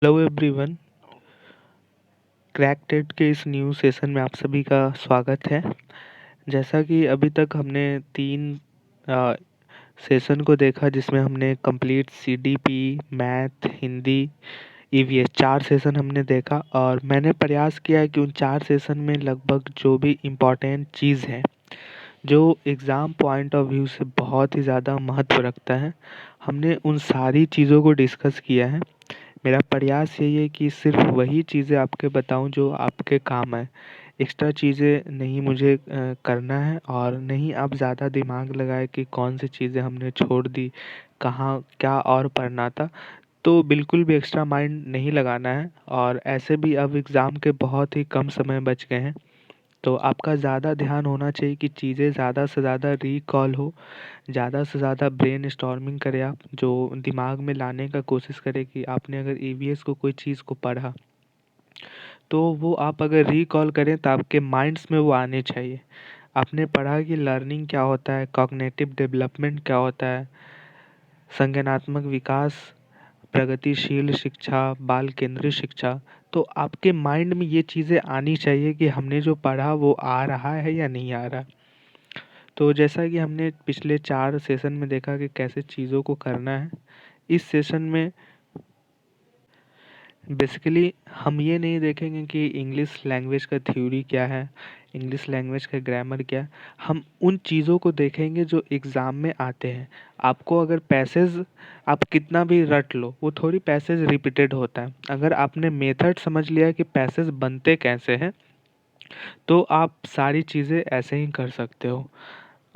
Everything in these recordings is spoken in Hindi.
Hello everyone. क्रैक टेट के इस न्यू सेशन में आप सभी का स्वागत है। जैसा कि अभी तक हमने 3 सेशन को देखा जिसमें हमने complete CDP, math, Hindi, EVS 4 session हमने देखा और मैंने प्रयास किया है कि उन 4 सेशन में लगभग जो भी इम्पोर्टेंट चीज़ है, जो एग्ज़ाम पॉइंट ऑफ व्यू से बहुत ही ज़्यादा महत्व रखता है, हमने उन सारी चीज़ों को डिस्कस किया है। मेरा प्रयास यही है कि सिर्फ वही चीज़ें आपके बताऊं जो आपके काम आए। एक्स्ट्रा चीज़ें नहीं मुझे करना है और नहीं आप ज़्यादा दिमाग लगाए कि कौन सी चीज़ें हमने छोड़ दी, कहाँ क्या और पढ़ना था। तो बिल्कुल भी एक्स्ट्रा माइंड नहीं लगाना है और ऐसे भी अब एग्ज़ाम के बहुत ही कम समय बच गए हैं। तो आपका ज़्यादा ध्यान होना चाहिए कि चीज़ें ज़्यादा से ज़्यादा रिकॉल हो, ज़्यादा से ज़्यादा ब्रेनस्टॉर्मिंग करें आप, जो दिमाग में लाने का कोशिश करें कि आपने अगर ईवीएस को कोई चीज़ को पढ़ा, तो वो आप अगर रिकॉल करें तो आपके माइंड्स में वो आने चाहिए। आपने पढ़ा कि लर्निंग क्या होता है, कॉग्निटिव डेवलपमेंट क्या होता है, संज्ञानात्मक विकास, प्रगतिशील शिक्षा, बाल केंद्रित शिक्षा। तो आपके माइंड में ये चीज़ें आनी चाहिए कि हमने जो पढ़ा वो आ रहा है या नहीं आ रहा। तो जैसा कि हमने पिछले 4 सेशन में देखा कि कैसे चीज़ों को करना है, इस सेशन में बेसिकली हम ये नहीं देखेंगे कि इंग्लिश लैंग्वेज का थ्योरी क्या है, इंग्लिश लैंग्वेज का ग्रामर क्या है। हम उन चीज़ों को देखेंगे जो एग्ज़ाम में आते हैं। आपको अगर पैसेज आप कितना भी रट लो, वो थोड़ी पैसेज रिपीटेड होता है। अगर आपने मेथड समझ लिया कि पैसेज बनते कैसे हैं, तो आप सारी चीज़ें ऐसे ही कर सकते हो।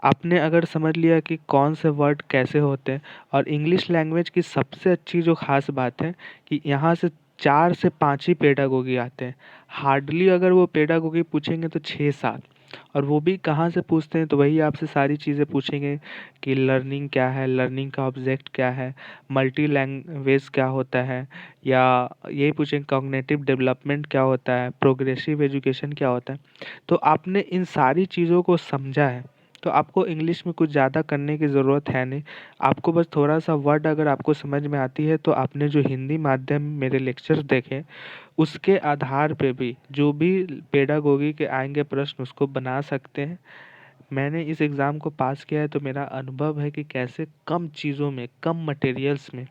आपने अगर समझ लिया कि कौन से वर्ड कैसे होते हैं और इंग्लिश लैंग्वेज की सबसे अच्छी जो ख़ास बात है कि यहाँ से 4 से 5 ही पेडागोगी आते हैं। हार्डली अगर वो पेडागोगी पूछेंगे तो 6-7, और वो भी कहाँ से पूछते हैं, तो वही आपसे सारी चीज़ें पूछेंगे कि लर्निंग क्या है, लर्निंग का ऑब्जेक्ट क्या है, मल्टी लैंग्वेज क्या होता है, या यही पूछेंगे कॉग्निटिव डेवलपमेंट क्या होता है, प्रोग्रेसिव एजुकेशन क्या होता है। तो आपने इन सारी चीज़ों को समझा है, तो आपको इंग्लिश में कुछ ज़्यादा करने की ज़रूरत है नहीं। आपको बस थोड़ा-सा वर्ड अगर आपको समझ में आती है, तो आपने जो हिंदी माध्यम मेरे लेक्चर्स देखे, उसके आधार पे भी जो भी पेडागोगी के आएँगे प्रश्न उसको बना सकते हैं। मैंने इस एग्ज़ाम को पास किया है, तो मेरा अनुभव है कि कैसे कम चीज़ों में, कम मटेरियल्स में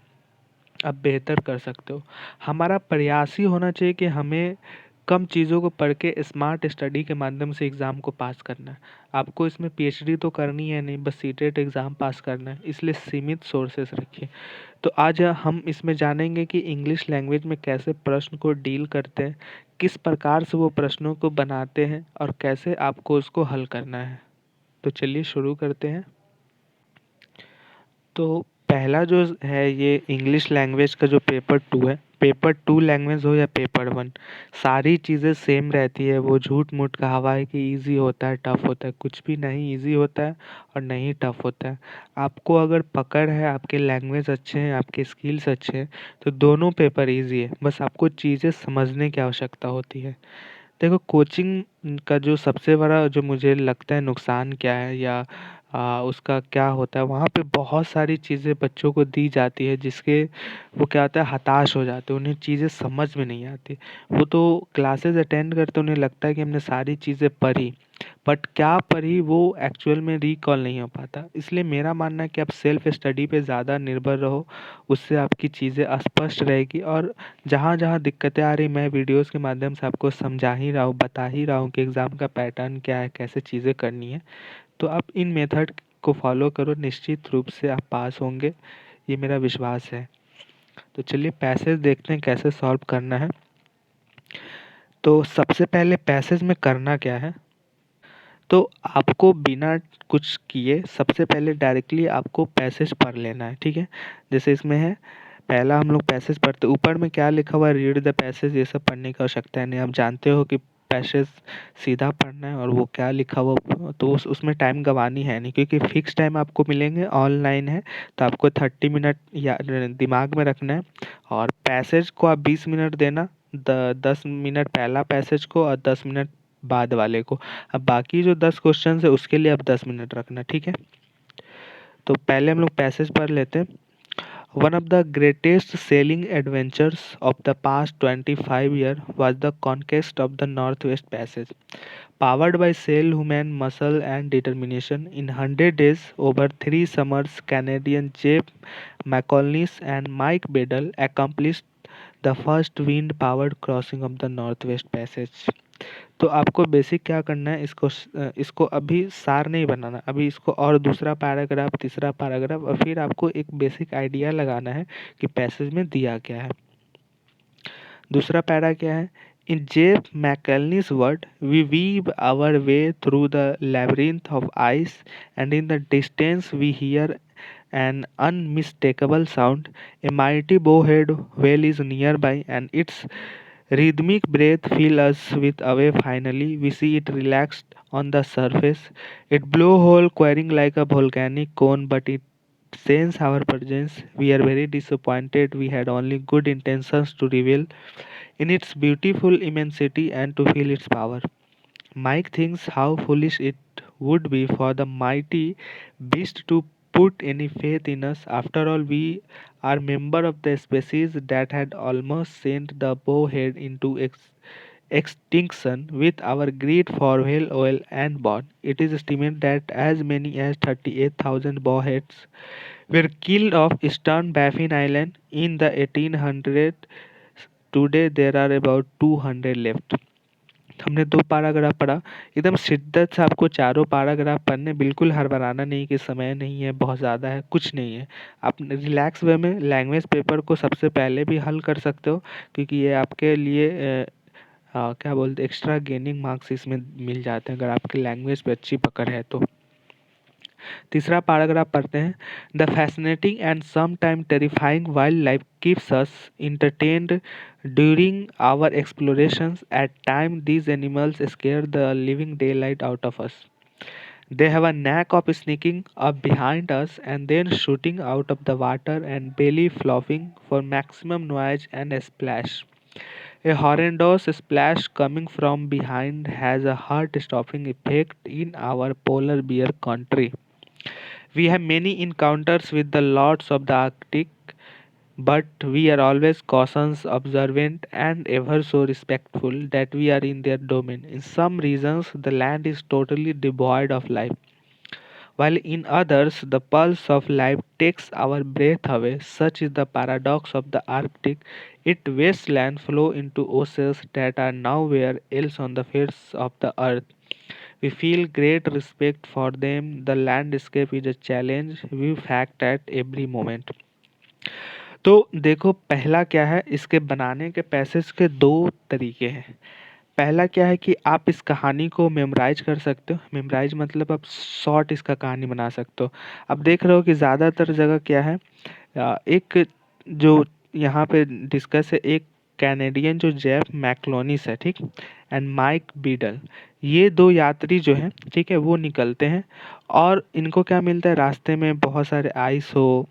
आप बेहतर कर सकते हो। हमारा प्रयास ही होना चाहिए कि हमें कम चीज़ों को पढ़ के स्मार्ट स्टडी के माध्यम से एग्ज़ाम को पास करना है। आपको इसमें पीएचडी तो करनी है नहीं, बस सीटेट एग्ज़ाम पास करना है, इसलिए सीमित सोर्सेस रखिए। तो आज हम इसमें जानेंगे कि इंग्लिश लैंग्वेज में कैसे प्रश्न को डील करते हैं, किस प्रकार से वो प्रश्नों को बनाते हैं और कैसे आपको उसको हल करना है। तो चलिए शुरू करते हैं। तो पहला जो है ये इंग्लिश लैंग्वेज का जो पेपर 2 है, पेपर 2 लैंग्वेज हो या पेपर 1, सारी चीज़ें सेम रहती है। वो झूठ-मूठ का हवा है कि ईज़ी होता है, टफ़ होता है, कुछ भी नहीं ईज़ी होता है और नहीं टफ़ होता है। आपको अगर पकड़ है, आपके लैंग्वेज अच्छे हैं, आपके स्किल्स अच्छे हैं, तो दोनों पेपर ईज़ी है। बस आपको चीज़ें समझने की आवश्यकता होती है। देखो, कोचिंग का जो सबसे बड़ा जो मुझे लगता है नुकसान क्या है, या उसका क्या होता है, वहाँ पे बहुत सारी चीज़ें बच्चों को दी जाती है जिसके वो क्या होता है, हताश हो जाते हैं, उन्हें चीज़ें समझ में नहीं आती। वो तो क्लासेस अटेंड करते उन्हें लगता है कि हमने सारी चीज़ें पढ़ी, बट क्या पढ़ी वो एक्चुअल में रिकॉल नहीं हो पाता। इसलिए मेरा मानना है कि आप सेल्फ स्टडी पे ज़्यादा निर्भर रहो, उससे आपकी चीज़ें स्पष्ट रहेगी। और जहाँ-जहाँ दिक्कतें आ रही, मैं वीडियोज़ के माध्यम से आपको समझा ही रहा हूँ, बता ही रहा हूँ कि एग्ज़ाम का पैटर्न क्या है, कैसे चीज़ें करनी है। तो आप इन मेथड को फॉलो करो, निश्चित रूप से आप पास होंगे, ये मेरा विश्वास है। तो चलिए पैसेज देखते हैं कैसे सॉल्व करना है। तो सबसे पहले पैसेज में करना क्या है, तो आपको बिना कुछ किए सबसे पहले डायरेक्टली आपको पैसेज पढ़ लेना है, ठीक है? जैसे इसमें है, पहला हम लोग पैसेज पढ़ते, ऊपर में क्या लिखा हुआ है, रीड द पैसेज, ये सब पढ़ने की आवश्यकता है नहीं। आप जानते हो कि पैसेज सीधा पढ़ना है और वो क्या लिखा हुआ, तो उसमें टाइम गंवानी है नहीं, क्योंकि फिक्स टाइम आपको मिलेंगे, ऑनलाइन है। तो आपको 30 मिनट या दिमाग में रखना है, और पैसेज को आप 20 मिनट देना, 10 मिनट पहला पैसेज को और 10 मिनट बाद वाले को। अब बाकी जो 10 क्वेश्चन है उसके लिए आप 10 मिनट रखना, ठीक है? तो पहले हम लोग पैसेज पढ़ लेते हैं। One of the greatest sailing adventures of the past 25 years was the conquest of the Northwest Passage. Powered by sail, human muscle, and determination, in 100 days, over 3 summers, Canadian Jeff McColney and Mike Biddle accomplished the first wind-powered crossing of the Northwest Passage. तो आपको बेसिक क्या करना है, इसको अभी सार नहीं बनाना, अभी इसको और दूसरा पैराग्राफ, तीसरा पैराग्राफ, और फिर आपको एक बेसिक आइडिया लगाना है कि पैसेज में दिया क्या है। दूसरा पैरा क्या है? In Jeff मैकलनी's word, we weave our way through the labyrinth of ice, and in the distance we hear an unmistakable sound. A mighty bowhead whale is nearby, and its rhythmic breath fills us with awe. Finally, we see it relaxed on the surface, it blowhole querying like a volcanic cone, but it sense our presence. We are very disappointed. We had only good intentions to reveal in its beautiful immensity and to feel its power. Mike thinks how foolish it would be for the mighty beast to put any faith in us. After all, we are member of the species that had almost sent the bowhead into extinction with our greed for whale oil and bone. It is estimated that as many as 38,000 bowheads were killed off eastern Baffin Island in the 1800s. Today there are about 200 left. हमने 2 पैराग्राफ पढ़ा। एकदम शिद्दत से आपको चारों पैराग्राफ पढ़ने, बिल्कुल हड़बड़ाना नहीं कि समय नहीं है, बहुत ज़्यादा है, कुछ नहीं है। आप रिलैक्स वे में लैंग्वेज पेपर को सबसे पहले भी हल कर सकते हो, क्योंकि ये आपके लिए क्या बोलते एक्स्ट्रा गेनिंग मार्क्स इसमें मिल जाते हैं अगर आपकी लैंग्वेज पे अच्छी पकड़ है तो। तीसरा पैराग्राफ पढ़ते हैं। The fascinating and some time terrifying wild life keeps us entertained during our explorations. At time these animals scare the living day light out of us. They have a knack of sneaking up behind us and then shooting out of the water and belly flopping for maximum noise and a splash. A horrendous splash coming from behind has a heart-stopping effect in our polar bear country. We have many encounters with the lords of the Arctic, but we are always cautious, observant, and ever so respectful that we are in their domain. In some regions, the land is totally devoid of life, while in others, the pulse of life takes our breath away. Such is the paradox of the Arctic. Its wastelands flow into oceans that are nowhere else on the face of the earth. We feel great respect for them. The landscape is a challenge we fact at every moment. तो देखो पहला क्या है, इसके बनाने के पैसेज के दो तरीके हैं। पहला क्या है कि आप इस कहानी को मेमोराइज कर सकते हो। मेमोराइज मतलब आप शॉर्ट इसका कहानी बना सकते हो। अब देख रहे हो कि ज़्यादातर जगह क्या है, एक जो यहाँ पे डिस्कस है, एक कैनेडियन जो जेफ मैक्लोनिस है, ठीक, एंड माइक बीडल, ये दो यात्री जो हैं, ठीक है, वो निकलते हैं और इनको क्या मिलता है रास्ते में, बहुत सारे आइस हो,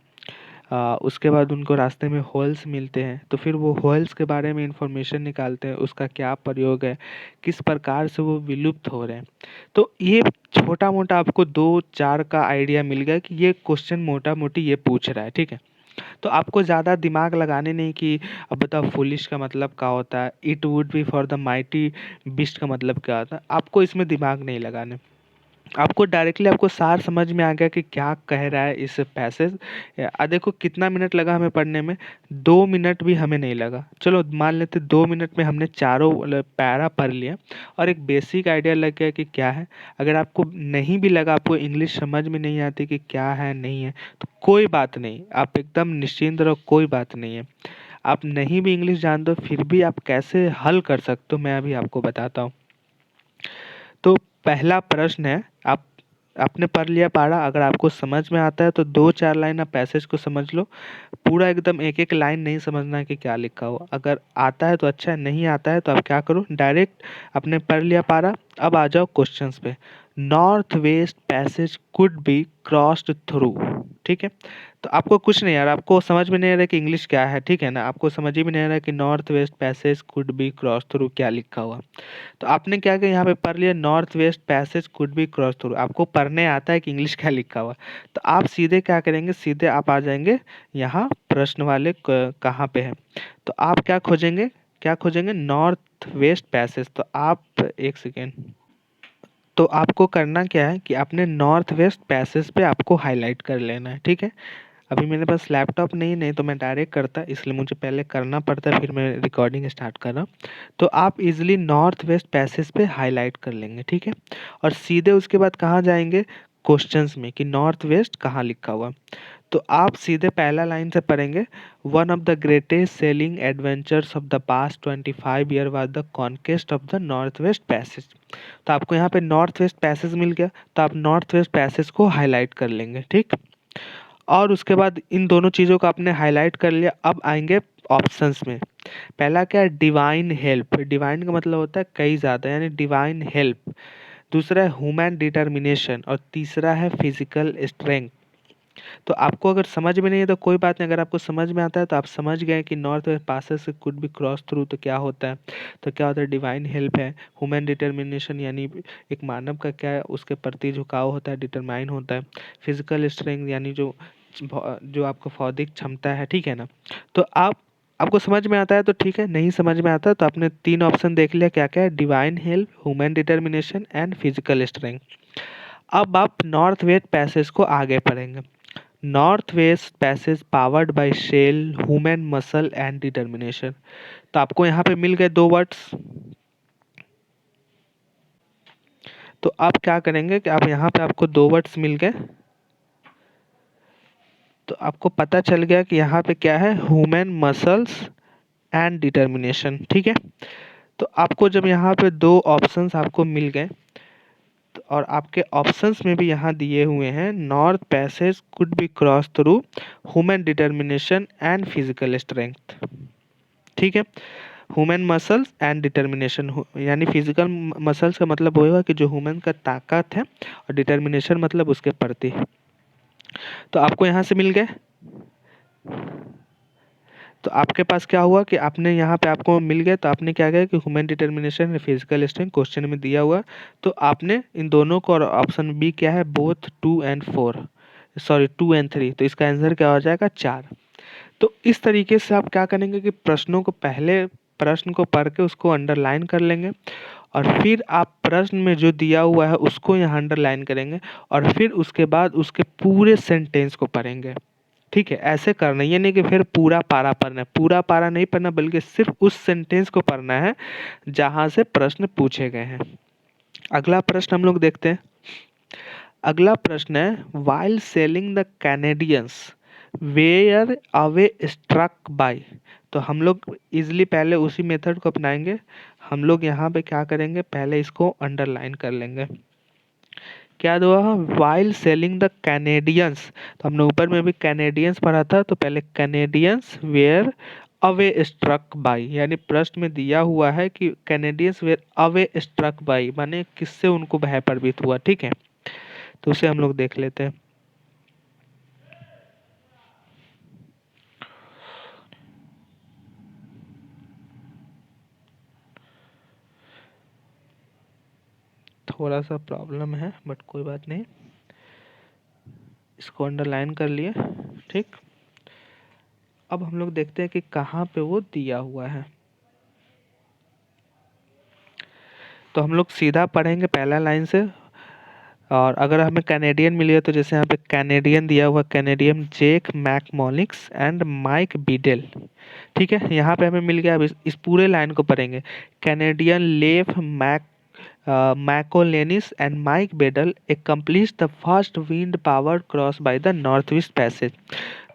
उसके बाद उनको रास्ते में व्हेल्स मिलते हैं, तो फिर वो व्हेल्स के बारे में इंफॉर्मेशन निकालते हैं, उसका क्या प्रयोग है, किस प्रकार से वो विलुप्त हो रहे हैं। तो ये छोटा मोटा आपको 2-4 का आइडिया मिल गया कि ये क्वेश्चन मोटा मोटी ये पूछ रहा है, ठीक है। तो आपको ज़्यादा दिमाग लगाने नहीं कि अब बताओ फुलिश का मतलब क्या होता है, it would be for the mighty beast का मतलब क्या होता है, आपको इसमें दिमाग नहीं लगाने। आपको डायरेक्टली आपको सार समझ में आ गया कि क्या कह रहा है इस पैसेज। देखो कितना मिनट लगा हमें पढ़ने में, 2 मिनट भी हमें नहीं लगा। चलो मान लेते 2 मिनट में हमने चारों पैरा पढ़ लिया और एक बेसिक आइडिया लग गया कि क्या है। अगर आपको नहीं भी लगा, आपको इंग्लिश समझ में नहीं आती कि क्या है नहीं है, तो कोई बात नहीं, आप एकदम निश्चिंत रहो, कोई बात नहीं है। आप नहीं भी इंग्लिश जानते हो फिर भी आप कैसे हल कर सकते हो, मैं अभी आपको बताता हूँ। तो पहला प्रश्न है, आप आपने पढ़ लिया पारा, अगर आपको समझ में आता है तो 2-4 लाइन आप पैसेज को समझ लो। पूरा एकदम एक-एक लाइन नहीं समझना है कि क्या लिखा हुआ। अगर आता है तो अच्छा है, नहीं आता है तो आप क्या करो, डायरेक्ट आपने पढ़ लिया पारा, अब आ जाओ क्वेश्चंस पे। North West passage could be crossed through. ठीक है, तो आपको कुछ नहीं यार, आपको समझ में नहीं आ रहा कि इंग्लिश क्या है, ठीक है ना, आपको समझ ही में नहीं आ रहा कि north West passage could be cross through क्या लिखा हुआ। तो आपने क्या किया, यहाँ पे पढ़ लिया north West passage could be cross through, आपको पढ़ने आता है कि इंग्लिश क्या लिखा हुआ। तो आप सीधे क्या करेंगे, सीधे आप आ जाएंगे यहाँ प्रश्न वाले कहाँ पे है, तो आप क्या खोजेंगे, क्या खोजेंगे, नॉर्थ वेस्ट पैसेज। तो आप एक सेकेंड, तो आपको करना क्या है कि अपने नॉर्थ वेस्ट पैसेज पे आपको हाईलाइट कर लेना है। ठीक है, अभी मेरे पास लैपटॉप नहीं तो मैं डायरेक्ट करता, इसलिए मुझे पहले करना पड़ता है, फिर मैं रिकॉर्डिंग स्टार्ट कर रहा हूँ। तो आप इजीली नॉर्थ वेस्ट पैसेज पे हाईलाइट कर लेंगे। ठीक है, और सीधे उसके बाद कहाँ जाएंगे, क्वेश्चंस में कि नॉर्थ वेस्ट कहाँ लिखा हुआ। तो आप सीधे पहला लाइन से पढ़ेंगे, one of the greatest selling adventures of the past 25 year was the conquest of the north West passage. तो आपको यहाँ पे नॉर्थ वेस्ट पैसेज मिल गया, तो आप नॉर्थ वेस्ट पैसेज को हाईलाइट कर लेंगे। ठीक, और उसके बाद इन दोनों चीज़ों को आपने हाईलाइट कर लिया, अब आएंगे ऑप्शंस में। पहला क्या है, डिवाइन हेल्प, डिवाइन का मतलब होता है कई ज़्यादा, यानी डिवाइन हेल्प। दूसरा है ह्यूमन डिटर्मिनेशन, और तीसरा है फिजिकल स्ट्रेंथ। तो आपको अगर समझ में नहीं है तो कोई बात नहीं, अगर आपको समझ में आता है तो आप समझ गए कि नॉर्थ वेस्ट पासेस से कुड बी क्रॉस थ्रू तो क्या होता है। तो क्या होता है, डिवाइन हेल्प है, ह्यूमन डिटर्मिनेशन यानी एक मानव का क्या है, उसके प्रति झुकाव होता है, डिटरमाइन होता है। फिजिकल स्ट्रेंथ यानी जो आपका बौद्धिक क्षमता है, ठीक है ना। तो आपको समझ में आता है तो ठीक है, नहीं समझ में आता तो आपने तीन ऑप्शन देख लिया, क्या क्या है, divine help, human determination and physical strength. अब आप नॉर्थ वेस्ट पैसेज को आगे पढ़ेंगे। North West Passage powered by Shell, human muscle and determination. तो आपको यहाँ पे मिल गए दो वर्ड्स। तो आप क्या करेंगे कि आप यहाँ पे आपको दो वर्ड्स मिल गए, तो आपको पता चल गया कि यहाँ पे क्या है, ह्यूमन मसल्स एंड डिटर्मिनेशन। ठीक है, तो आपको जब यहाँ पे दो ऑप्शंस आपको मिल गए, और आपके ऑप्शंस में भी यहाँ दिए हुए हैं, north passage could be cross through human determination and physical strength. ठीक है, ह्यूमन मसल्स एंड डिटर्मिनेशन, यानी फिजिकल मसल्स का मतलब होगा कि जो ह्यूमन का ताकत है, और डिटर्मिनेशन मतलब उसके प्रति। तो आपको यहाँ से मिल गए, तो आपके पास क्या हुआ कि आपने यहाँ पे आपको मिल गया, तो आपने क्या किया कि human determination physical strength question में दिया हुआ, तो आपने इन दोनों को, और ऑप्शन बी क्या है, बोथ 2 and 4, सॉरी 2 and 3, तो इसका आंसर क्या हो जाएगा, 4। तो इस तरीके से आप क्या करेंगे कि प्रश्नों को, पहले प्रश्न को पढ़ के उसको अंडरलाइन कर लेंगे, और फिर आप प्रश्न में जो दिया हुआ है उसको यहाँ अंडरलाइन करेंगे, और फिर उसके बाद उसके पूरे सेंटेंस को पढ़ेंगे। ठीक है, ऐसे करना, ये नहीं कि फिर पूरा पारा पढ़ना है, पूरा पारा नहीं पढ़ना, बल्कि सिर्फ उस सेंटेंस को पढ़ना है जहाँ से प्रश्न पूछे गए हैं। अगला प्रश्न हम लोग देखते हैं। अगला प्रश्न है, while sailing the Canadians were awe struck by. तो हम लोग इजिली पहले उसी मेथड को अपनाएंगे। हम लोग यहाँ पे क्या करेंगे, पहले इसको अंडरलाइन कर लेंगे। क्या हुआ, वाइल सेलिंग द कैनेडियंस, तो हमने ऊपर में भी कैनेडियंस पढ़ा था, तो पहले Canadians were awe struck by, यानी प्रश्न में दिया हुआ है कि Canadians were awe struck by माने किससे उनको भय प्रभावित हुआ। ठीक है, तो उसे हम लोग देख लेते हैं। थोड़ा सा प्रॉब्लम है बट कोई बात नहीं, इसको अंडरलाइन कर लिए। ठीक, अब हम लोग देखते हैं कि कहाँ पे वो दिया हुआ है। तो हम लोग सीधा पढ़ेंगे पहला लाइन से, और अगर हमें कैनेडियन मिली है तो जैसे यहाँ पे कैनेडियन दिया हुआ, कैनेडियन जेक मैकमोनिक्स एंड माइक बीडेल। ठीक है, यहाँ पे हमें मिल गया। अब इस पूरे लाइन को पढ़ेंगे, Canadian Leif MacInnis and Mike Beedell accomplished the first wind power cross by the north east passage.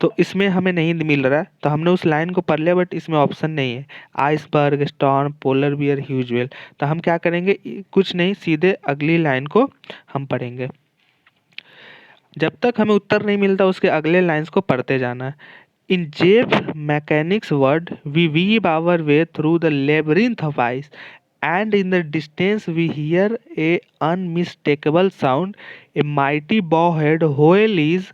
तो इसमें हमें नहीं मिल रहा है, तो हमने उस लाइन को पढ़ लिया, बट इसमें ऑप्शन नहीं है, आइसबर्ग, स्टॉर्म, पोलर बियर, ह्यूजवेल। तो हम क्या करेंगे, कुछ नहीं, सीधे अगली लाइन को हम पढ़ेंगे। जब तक हमें उत्तर नहीं मिलता उसके अगले लाइंस को पढ़ते जाना है। In Jeff MacInnis word we weave our way through the labyrinth of ice and in the distance we hear a unmistakable sound. A mighty bowhead whale is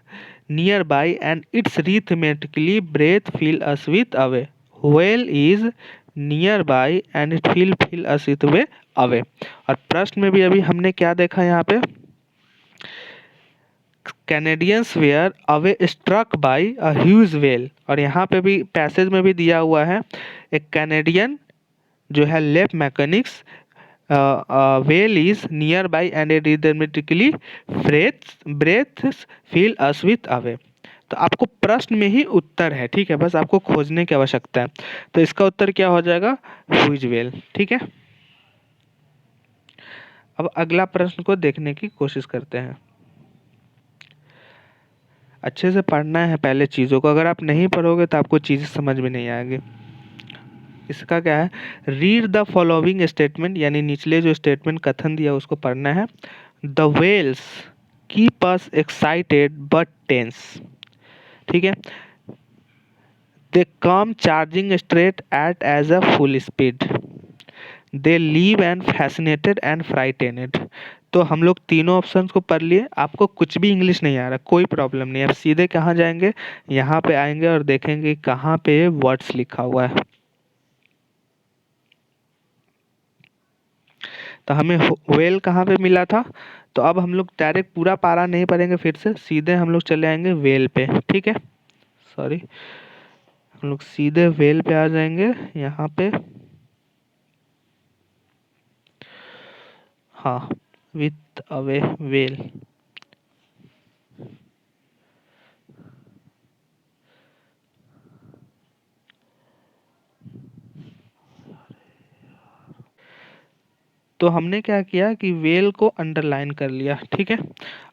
nearby and its rhythmically breath fill us with away. Whale is nearby and it fill us with away. और प्रश्न में भी अभी हमने क्या देखा यहाँ पे, Canadians were awe struck by a huge whale, और यहाँ पे भी पैसेज में भी दिया हुआ है एक कैनेडियन जो है left mechanics whale is nearby and it rhythmically breaths fill us with away. तो आपको प्रश्न में ही उत्तर है, ठीक है, बस आपको खोजने की आवश्यकता है। तो इसका उत्तर क्या हो जाएगा, हुइज वेल, ठीक है। अब अगला प्रश्न को देखने की कोशिश करते हैं। अच्छे से पढ़ना है पहले चीज़ों को, अगर आप नहीं पढ़ोगे तो आपको चीज़ें समझ में नहीं आएगी। इसका क्या है, रीड द फॉलोइंग स्टेटमेंट, यानी निचले जो स्टेटमेंट कथन दिया उसको पढ़ना है। The whales keep us excited but tense, ठीक है। They come charging straight at as a full speed. They leave and fascinated and frightened. तो हम लोग तीनों ऑप्शन को पढ़ लिए। आपको कुछ भी इंग्लिश नहीं आ रहा, कोई प्रॉब्लम नहीं, आप सीधे कहाँ जाएंगे, यहाँ पे आएंगे और देखेंगे कहाँ पे वर्ड्स लिखा हुआ है। तो हमें वेल कहाँ पे मिला था, तो अब हम लोग डायरेक्ट पूरा पारा नहीं पढ़ेंगे, फिर से सीधे हम लोग चले आएंगे वेल पे, ठीक है। सॉरी, हम लोग सीधे वेल पे आ जाएंगे यहाँ पे। हाँ, विथ अवे वेल। तो हमने क्या किया कि वेल को अंडरलाइन कर लिया, ठीक है।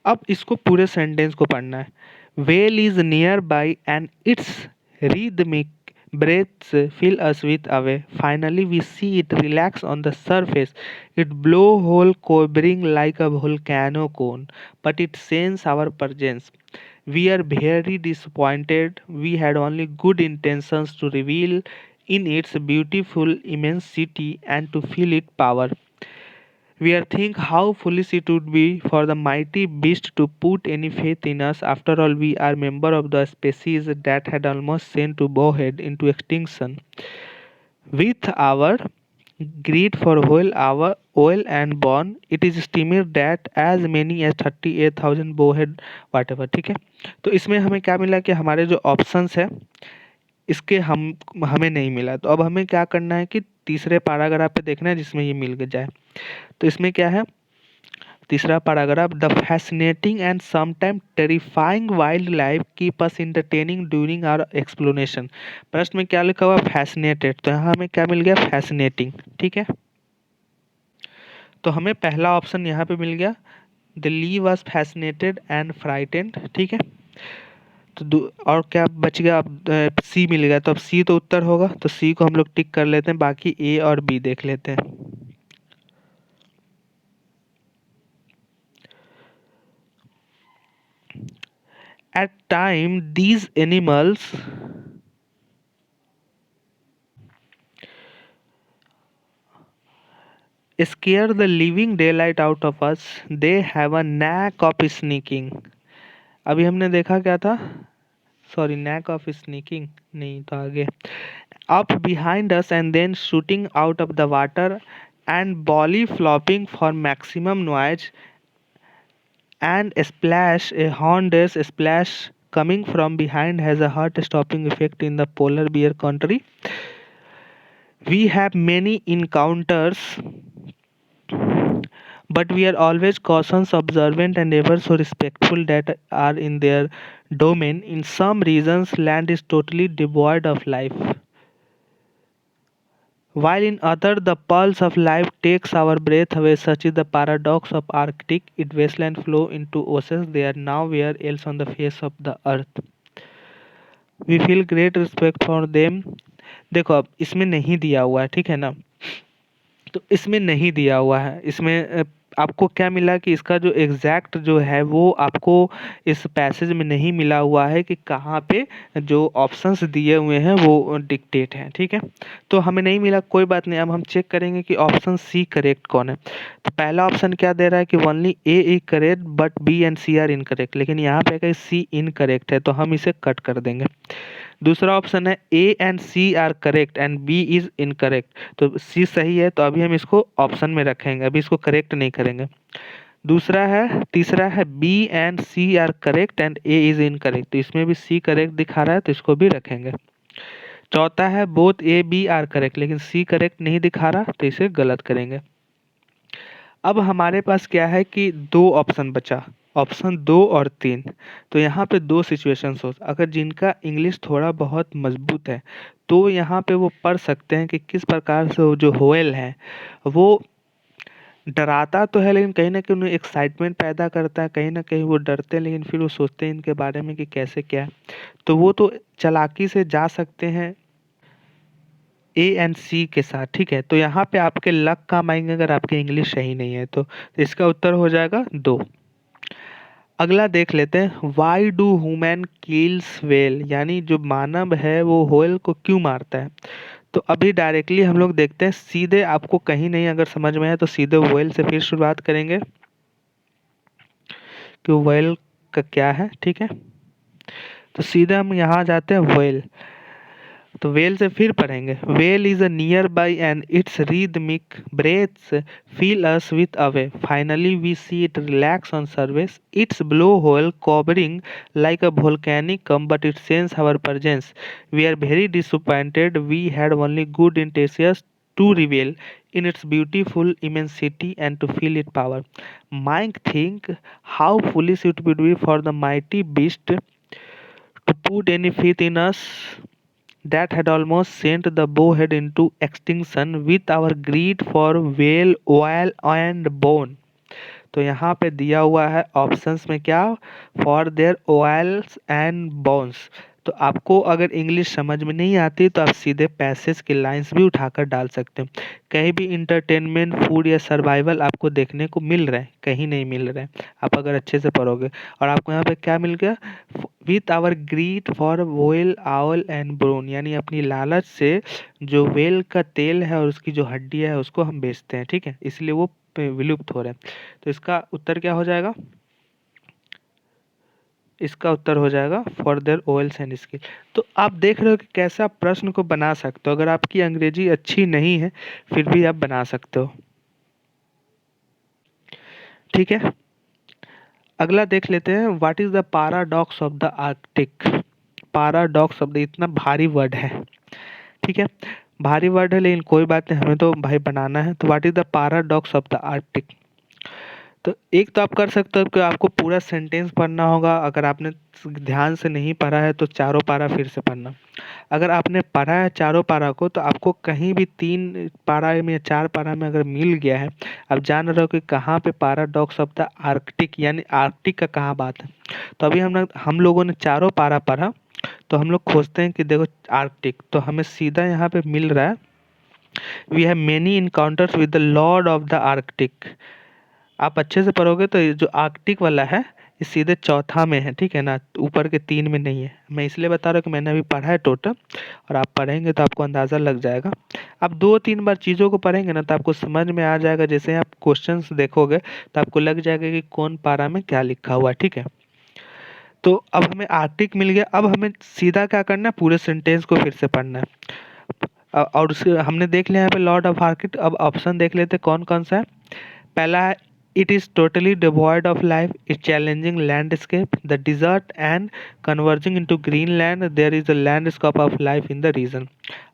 अब इसको पूरे सेंटेंस को पढ़ना है। Well is near by and it's rhythmic breaths fill us with awe. Finally, we see it relax on the surface. It blow hole quivering like a volcano cone, but it sense our presence. We are very disappointed. We had only good intentions to reveal in its beautiful immensity and to feel its power. We are think how foolish it would be for the mighty beast to put any faith in us. After all, we are member of the species that had almost sent to bowhead into extinction. With our greed for whale, our oil and bone, it is estimated that as many as 38,000 bowhead whatever, ठीक है। तो इसमें हमें क्या मिला कि हमारे जो ऑप्शंस है इसके हमें नहीं मिला। तो अब हमें क्या करना है कि तीसरे पैराग्राफ पे देखना है जिसमें ये मिल जाए। तो इसमें क्या है, तीसरा paragraph, the fascinating and sometime terrifying wild life keep us entertaining during our exploration. प्रश्न में क्या लिखा हुआ, फैसिनेटेड, तो यहाँ हमें क्या मिल गया, फैसिनेटिंग, ठीक है। तो हमें पहला ऑप्शन यहाँ पे मिल गया, the Lee was fascinated and frightened, ठीक है। तो और क्या बच गया, अब सी मिल गया, तो अब सी तो उत्तर होगा, तो सी को हम लोग टिक कर लेते हैं, बाकी ए और बी देख लेते हैं। At time these animals scare the living daylight out of us. They have a knack of sneaking. अभी हमने देखा क्या था, सॉरी, knack of sneaking नहीं, तो आगे, up behind us and then shooting out of the water and bolly flopping for maximum noise and splash, a hornless splash coming from behind has a heart stopping effect in the polar bear country. We have many encounters, but we are always cautious, observant, and ever so respectful that are in their domain. In some regions, land is totally devoid of life, while in other the pulse of life takes our breath away. Such is the paradox of Arctic. Its wasteland flow into oceans. They are nowhere else on the face of the earth. We feel great respect for them. देखो अब इसमें नहीं दिया हुआ है, ठीक है ना, तो इसमें नहीं दिया हुआ है, इसमें आपको क्या मिला कि इसका जो एग्जैक्ट जो है वो आपको इस पैसेज में नहीं मिला हुआ है कि कहाँ पे जो ऑप्शंस दिए हुए हैं वो डिक्टेट हैं, ठीक है। तो हमें नहीं मिला, कोई बात नहीं। अब हम चेक करेंगे कि ऑप्शन सी करेक्ट कौन है। तो पहला ऑप्शन क्या दे रहा है कि only A is correct but B and C are incorrect, लेकिन यहाँ पे कहीं सी इनकरेक्ट है तो हम इसे कट कर देंगे। दूसरा ऑप्शन है A and C are correct and B is incorrect, तो सी सही है तो अभी हम इसको ऑप्शन में रखेंगे, अभी इसको करेक्ट नहीं करेंगे। तीसरा है B and C are correct and A is incorrect, तो इसमें भी सी करेक्ट दिखा रहा है तो इसको भी रखेंगे। चौथा है both A B are correct, लेकिन सी करेक्ट नहीं दिखा रहा तो इसे गलत करेंगे। अब हमारे पास क्या है कि दो ऑप्शन बचा, ऑप्शन 2 और 3। तो यहाँ पे दो सिचुएशंस हो, अगर जिनका इंग्लिश थोड़ा बहुत मजबूत है तो यहाँ पे वो पढ़ सकते हैं कि किस प्रकार से वो जो होएल है वो डराता तो है लेकिन कहीं ना कहीं उन्हें एक्साइटमेंट पैदा करता है, कहीं ना कहीं वो डरते हैं लेकिन फिर वो सोचते हैं इनके बारे में कि कैसे क्या है। तो वो तो चालाकी से जा सकते हैं ए एंड सी के साथ, ठीक है। तो यहाँ पे आपके लक काम आएंगे अगर आपकी इंग्लिश सही नहीं है तो इसका उत्तर हो जाएगा 2। अगला देख लेते हैं, why do human kills whale, यानी जो मानव है वो व्हेल को क्यों मारता है। तो अभी डायरेक्टली हम लोग देखते हैं, सीधे आपको कहीं नहीं अगर समझ में आए तो सीधे व्हेल से फिर शुरुआत करेंगे कि व्हेल का क्या है, ठीक है। तो सीधे हम यहाँ जाते हैं व्हेल, तो वेल से फिर पढ़ेंगे, well is a near by and it's rhythmic breaths fill us with away. Finally we see it relax on surface, its blowhole covering like a volcanic come, but it sense our presence. We are very disappointed, we had only good intentions to reveal in its beautiful immensity and to feel its power. Mike think how foolish it would be for the mighty beast to put any faith in us that had almost sent the bowhead into extinction with our greed for whale oil and bone. तो यहाँ पे दिया हुआ है ऑप्शंस में क्या, for their oils and bones. तो आपको अगर इंग्लिश समझ में नहीं आती तो आप सीधे पैसेज की लाइंस भी उठाकर डाल सकते हैं। कहीं भी इंटरटेनमेंट, फूड या सर्वाइवल आपको देखने को मिल रहा है, कहीं नहीं मिल रहा है आप अगर अच्छे से पढ़ोगे। और आपको यहाँ पे क्या मिल गया, with our greed for whale oil and bone, यानी अपनी लालच से जो व्हेल का तेल है और उसकी जो हड्डियाँ है उसको हम बेचते हैं, ठीक है, इसलिए वो विलुप्त हो रहे हैं। तो इसका उत्तर क्या हो जाएगा, इसका उत्तर हो जाएगा for their oils and skin. तो आप देख रहे हो कि कैसे आप प्रश्न को बना सकते हो, अगर आपकी अंग्रेजी अच्छी नहीं है फिर भी आप बना सकते हो, ठीक है। अगला देख लेते हैं, what is the paradox of the Arctic. Paradox शब्द इतना भारी वर्ड है, ठीक है, भारी वर्ड है लेकिन कोई बात नहीं, हमें तो भाई बनाना है। तो what is the paradox of the Arctic. तो एक तो आप कर सकते हो कि आपको पूरा सेंटेंस पढ़ना होगा, अगर आपने ध्यान से नहीं पढ़ा है तो चारों पारा फिर से पढ़ना। अगर आपने पढ़ा है चारों पारा को तो आपको कहीं भी 3 पारा में या 4 पारा में अगर मिल गया है, आप जान रहे हो कि कहाँ पे पैराडॉक्स ऑफ द आर्कटिक यानी आर्कटिक का कहाँ बात है। तो अभी हम लोगों ने चारों पारा पढ़ा, तो हम लोग खोजते हैं कि देखो आर्कटिक, तो हमें सीधा यहाँ पे मिल रहा है, we have many encounters with the lord of the Arctic. आप अच्छे से पढ़ोगे तो ये जो आर्कटिक वाला है ये सीधे चौथा में है, ठीक है ना, ऊपर के 3 में नहीं है। मैं इसलिए बता रहा हूँ कि मैंने अभी पढ़ा है टोटल, और आप पढ़ेंगे तो आपको अंदाज़ा लग जाएगा। आप 2-3 बार चीज़ों को पढ़ेंगे ना तो आपको समझ में आ जाएगा, जैसे आप क्वेश्चंस देखोगे तो आपको लग जाएगा कि कौन पारा में क्या लिखा हुआ है, ठीक है। तो अब हमें आर्कटिक मिल गया, अब हमें सीधा क्या करना है, पूरे सेंटेंस को फिर से पढ़ना है। और उसके हमने देख लिया यहाँ पे लॉर्ड ऑफ आर्कटिक। अब ऑप्शन देख लेते कौन कौन सा है। पहला है, it is totally devoid of life, its challenging landscape, the desert and converging into greenland, there is a landscape of life in the region।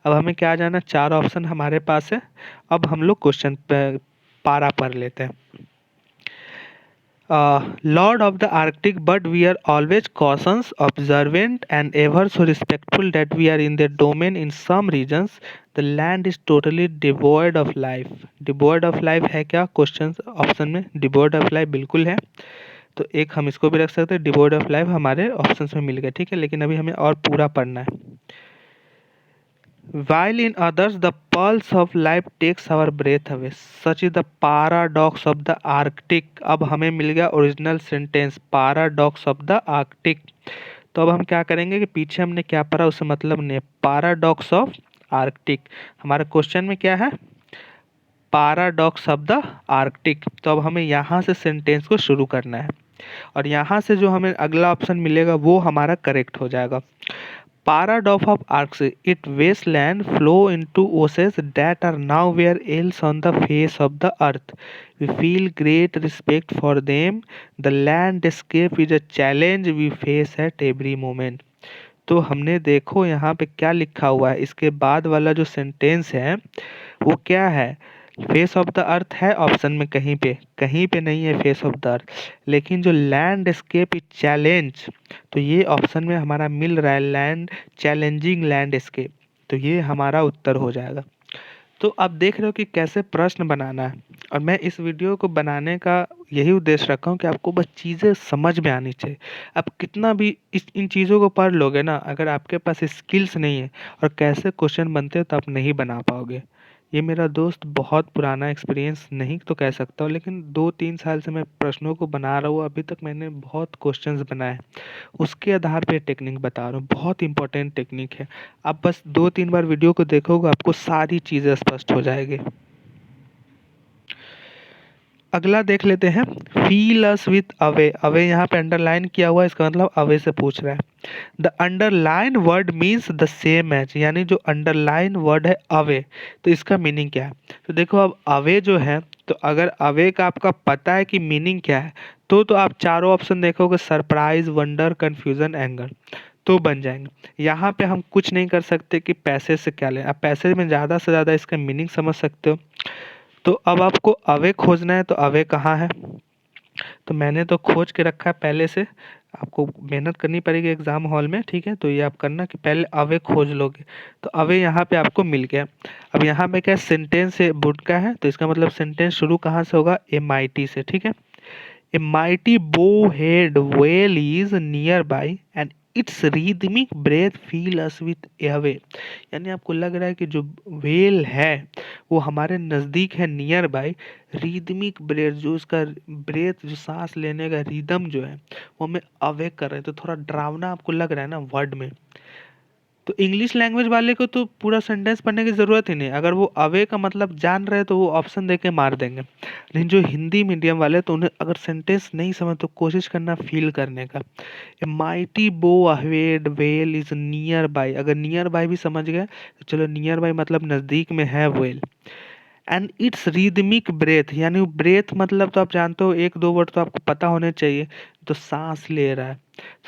अब हमें क्या जाना, 4 ऑप्शन हमारे पास है। अब हम लोग क्वेश्चन पारा पढ़ लेते हैं। Lord of the Arctic, but we are always cautious, observant, and ever so respectful that we are in their domain in some regions. The land is totally devoid of life. Devoid of life है क्या क्वेश्चन ऑप्शन में, devoid of life बिल्कुल है। तो एक हम इसको भी रख सकते हैं, devoid of life हमारे ऑप्शन में मिल गया, ठीक है। लेकिन अभी हमें और पूरा पढ़ना है। While in others the pulse of life takes our breath away, such is the paradox of the Arctic। अब हमें मिल गया original sentence paradox of the Arctic। तो अब हम क्या करेंगे कि पीछे हमने क्या पढ़ा उससे मतलब नहीं है। paradox of Arctic हमारे क्वेश्चन में क्या है, paradox of the Arctic। तो अब हमें यहाँ से सेंटेंस को शुरू करना है और यहाँ से जो हमें अगला ऑप्शन मिलेगा वो हमारा करेक्ट हो जाएगा। Paradox of Arctic, its wasteland flow into oceans that are nowhere else on the face of the earth. We feel great respect for them. The landscape is a challenge we face at every moment. तो हमने देखो यहाँ पे क्या लिखा हुआ है, इसके बाद वाला जो सेंटेंस है वो क्या है, फेस ऑफ द अर्थ है ऑप्शन में, कहीं पे नहीं है फेस ऑफ द अर्थ, लेकिन जो लैंडस्केप इज चैलेंज, तो ये ऑप्शन में हमारा मिल रहा है लैंड, चैलेंजिंग लैंडस्केप। तो ये हमारा उत्तर हो जाएगा। तो आप देख रहे हो कि कैसे प्रश्न बनाना है, और मैं इस वीडियो को बनाने का यही उद्देश्य रखा हूँ कि आपको बस चीज़ें समझ में आनी चाहिए। आप कितना भी इन चीज़ों को पढ़ लोगे ना, अगर आपके पास स्किल्स नहीं है और कैसे क्वेश्चन बनते हैं तो आप नहीं बना पाओगे। ये मेरा दोस्त बहुत पुराना एक्सपीरियंस नहीं तो कह सकता हूँ, लेकिन 2-3 साल से मैं प्रश्नों को बना रहा हूँ, अभी तक मैंने बहुत क्वेश्चंस बनाए, उसके आधार पे टेक्निक बता रहा हूँ, बहुत इंपॉर्टेंट टेक्निक है। आप बस 2-3 बार वीडियो को देखोगे आपको सारी चीज़ें स्पष्ट हो जाएगी। अगला देख लेते हैं, feel us with away. Away यहाँ पे अंडरलाइन किया हुआ है, इसका मतलब अवे से पूछ रहा है। The underline word means the same as, यानी जो अंडरलाइन वर्ड है अवे, तो इसका मीनिंग क्या है। तो देखो अब अवे जो है, तो अगर अवे का आपका पता है कि मीनिंग क्या है, तो आप चारों ऑप्शन देखोगे, सरप्राइज, वंडर, कंफ्यूजन, एंगर, तो बन जाएंगे। यहाँ पे हम कुछ नहीं कर सकते कि पैसे से क्या लें, आप पैसे में ज़्यादा से ज़्यादा इसका मीनिंग समझ सकते हो। तो अब आपको अवे खोजना है, तो अवे कहाँ है, तो मैंने तो खोज के रखा है पहले से, आपको मेहनत करनी पड़ेगी एग्जाम हॉल में, ठीक है। तो ये आप करना कि पहले अवे खोज लोगे, तो अवे यहाँ पे आपको मिल गया। अब यहाँ पे क्या सेंटेंस से बुड़का है, तो इसका मतलब सेंटेंस शुरू कहाँ से होगा, MIT से, ठीक है। A mighty bowhead whale is nearby and its rhythmic breath fill us with awe। यानी आपको लग रहा है कि जो व्हेल है वो हमारे नज़दीक है, नियर बाय, रिदमिक ब्रेथ, जो उसका ब्रेथ, जो सांस लेने का रिदम जो है वो हमें अवेक कर रहे हैं। तो थोड़ा डरावना आपको लग रहा है ना वर्ड में, तो इंग्लिश लैंग्वेज वाले को तो पूरा सेंटेंस पढ़ने की ज़रूरत ही नहीं, अगर वो अवे का मतलब जान रहे तो वो ऑप्शन दे के मार देंगे। लेकिन जो हिंदी मीडियम वाले, तो उन्हें अगर सेंटेंस नहीं समझ तो कोशिश करना फील करने का। ए माइटी बो ahead well is near by, अगर नियर बाय भी समझ गए तो चलो, नियर बाय मतलब नज़दीक में है whale. And it's rhythmic breath, यानी ब्रेथ मतलब तो आप जानते हो, 1-2 वर्ड तो आपको पता होने चाहिए। तो सांस ले रहा है,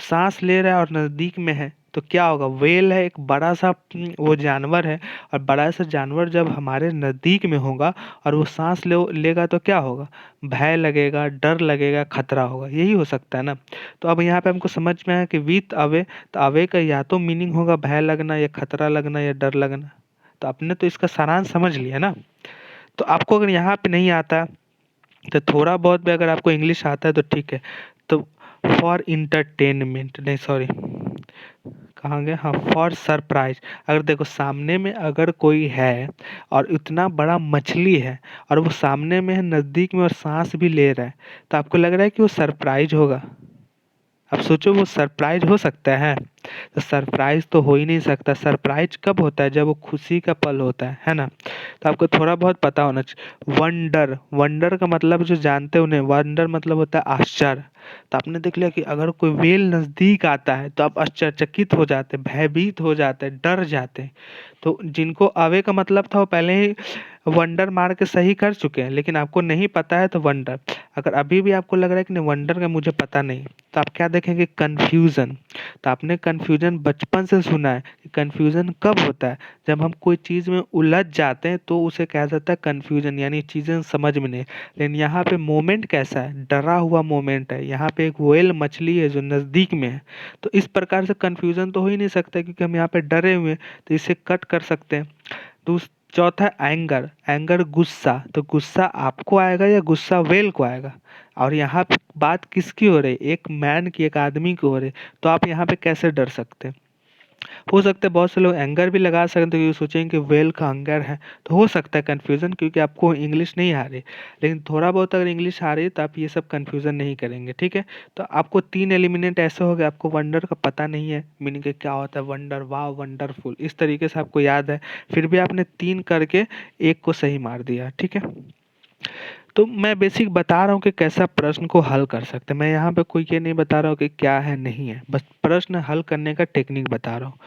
सांस ले रहा है और नज़दीक में है, तो क्या होगा, वेल है, एक बड़ा सा वो जानवर है, और बड़ा सा जानवर जब हमारे नज़दीक में होगा और वो सांस लेगा तो क्या होगा, भय लगेगा, डर लगेगा, खतरा होगा, यही हो सकता है ना। तो अब यहाँ पे हमको समझ में आया कि विथ अवे, तो अवे का या तो मीनिंग होगा भय लगना, या खतरा लगना, या डर लगना। तो आपने तो इसका सारांश समझ लिया ना। तो आपको अगर यहाँ पे नहीं आता, तो थोड़ा बहुत भी अगर आपको इंग्लिश आता है तो ठीक है। तो फॉर इंटरटेनमेंट, नहीं सॉरी, कहाँ गए, हाँ, फॉर सरप्राइज। अगर देखो सामने में अगर कोई है और इतना बड़ा मछली है और वो सामने में है, नज़दीक में, और सांस भी ले रहा है, तो आपको लग रहा है कि वो सरप्राइज होगा। अब सोचो वो सरप्राइज हो सकता है, तो सरप्राइज तो हो ही नहीं सकता। सरप्राइज कब होता है, जब वो खुशी का पल होता है ना। तो आपको थोड़ा बहुत पता होना चाहिए। वंडर, वंडर का मतलब जो जानते हो उन्हें, वंडर मतलब होता है आश्चर्य। तो आपने देख लिया कि अगर कोई व्हेल नज़दीक आता है तो आप आश्चर्यचकित हो जाते हैं, भयभीत हो जाते हैं, डर जाते हैं। तो जिनको अवे का मतलब था वो पहले ही वंडर मार के सही कर चुके हैं, लेकिन आपको नहीं पता है तो वंडर। अगर अभी भी आपको लग रहा है कि नहीं वंडर का मुझे पता नहीं, तो आप क्या देखेंगे, कन्फ्यूज़न। तो आपने कन्फ्यूज़न बचपन से सुना है कि कन्फ्यूज़न कब होता है, जब हम कोई चीज़ में उलझ जाते हैं तो उसे कहा जाता है कन्फ्यूज़न, यानी चीज़ें समझ में नहीं। लेकिन यहाँ पे मोमेंट कैसा है, डरा हुआ मोमेंट है, यहाँ पे एक व्हेल मछली है जो नज़दीक में है, तो इस प्रकार से कन्फ्यूज़न तो हो ही नहीं सकता, क्योंकि हम यहाँ पे डरे हुए हैं, तो इसे कट कर सकते हैं। चौथा एंगर, एंगर गुस्सा, तो गुस्सा आपको आएगा या गुस्सा व्हेल को आएगा। और यहाँ पे बात किसकी हो रही है, एक मैन की, एक आदमी की हो रही है, तो आप यहाँ पे कैसे डर सकते हैं। हो सकता है बहुत से लोग एंगर भी लगा सकते हैं क्योंकि सोचेंगे कि वेल का हंगर है, तो हो सकता है कन्फ्यूज़न क्योंकि आपको इंग्लिश नहीं आ रही। लेकिन थोड़ा बहुत अगर इंग्लिश आ रही है तो आप ये सब कन्फ्यूज़न नहीं करेंगे, ठीक है। तो आपको 3 एलिमिनेंट ऐसे हो गए, आपको वंडर का पता नहीं है मीनिंग कि क्या होता है वंडर, वाह वंडरफुल, इस तरीके से आपको याद है, फिर भी आपने 3 करके 1 को सही मार दिया, ठीक है। तो मैं बेसिक बता रहा हूँ कि कैसा प्रश्न को हल कर सकते हैं, मैं यहाँ पे कोई ये नहीं बता रहा हूँ कि क्या है नहीं है, बस प्रश्न हल करने का टेक्निक बता रहा हूँ।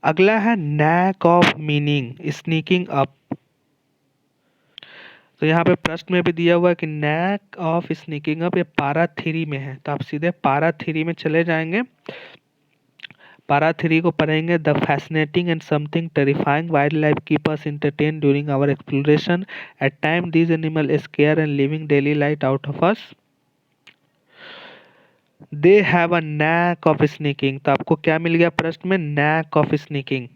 अगला है NAAC of meaning sneaking up. तो यहाँ पे प्रश्न में भी दिया हुआ है कि नैक ऑफ स्नीकिंग अप, ये पारा थ्री में है, तो आप सीधे पारा थ्री में चले जाएंगे। पारा थ्री को पढ़ेंगे। The fascinating and something terrifying wild life keep us entertained during our exploration at time these animal scare and living daily light out of us. They have a knack of sneaking, तो आपको क्या मिल गया प्रश्न में, नैक ऑफ स्नीकिंग।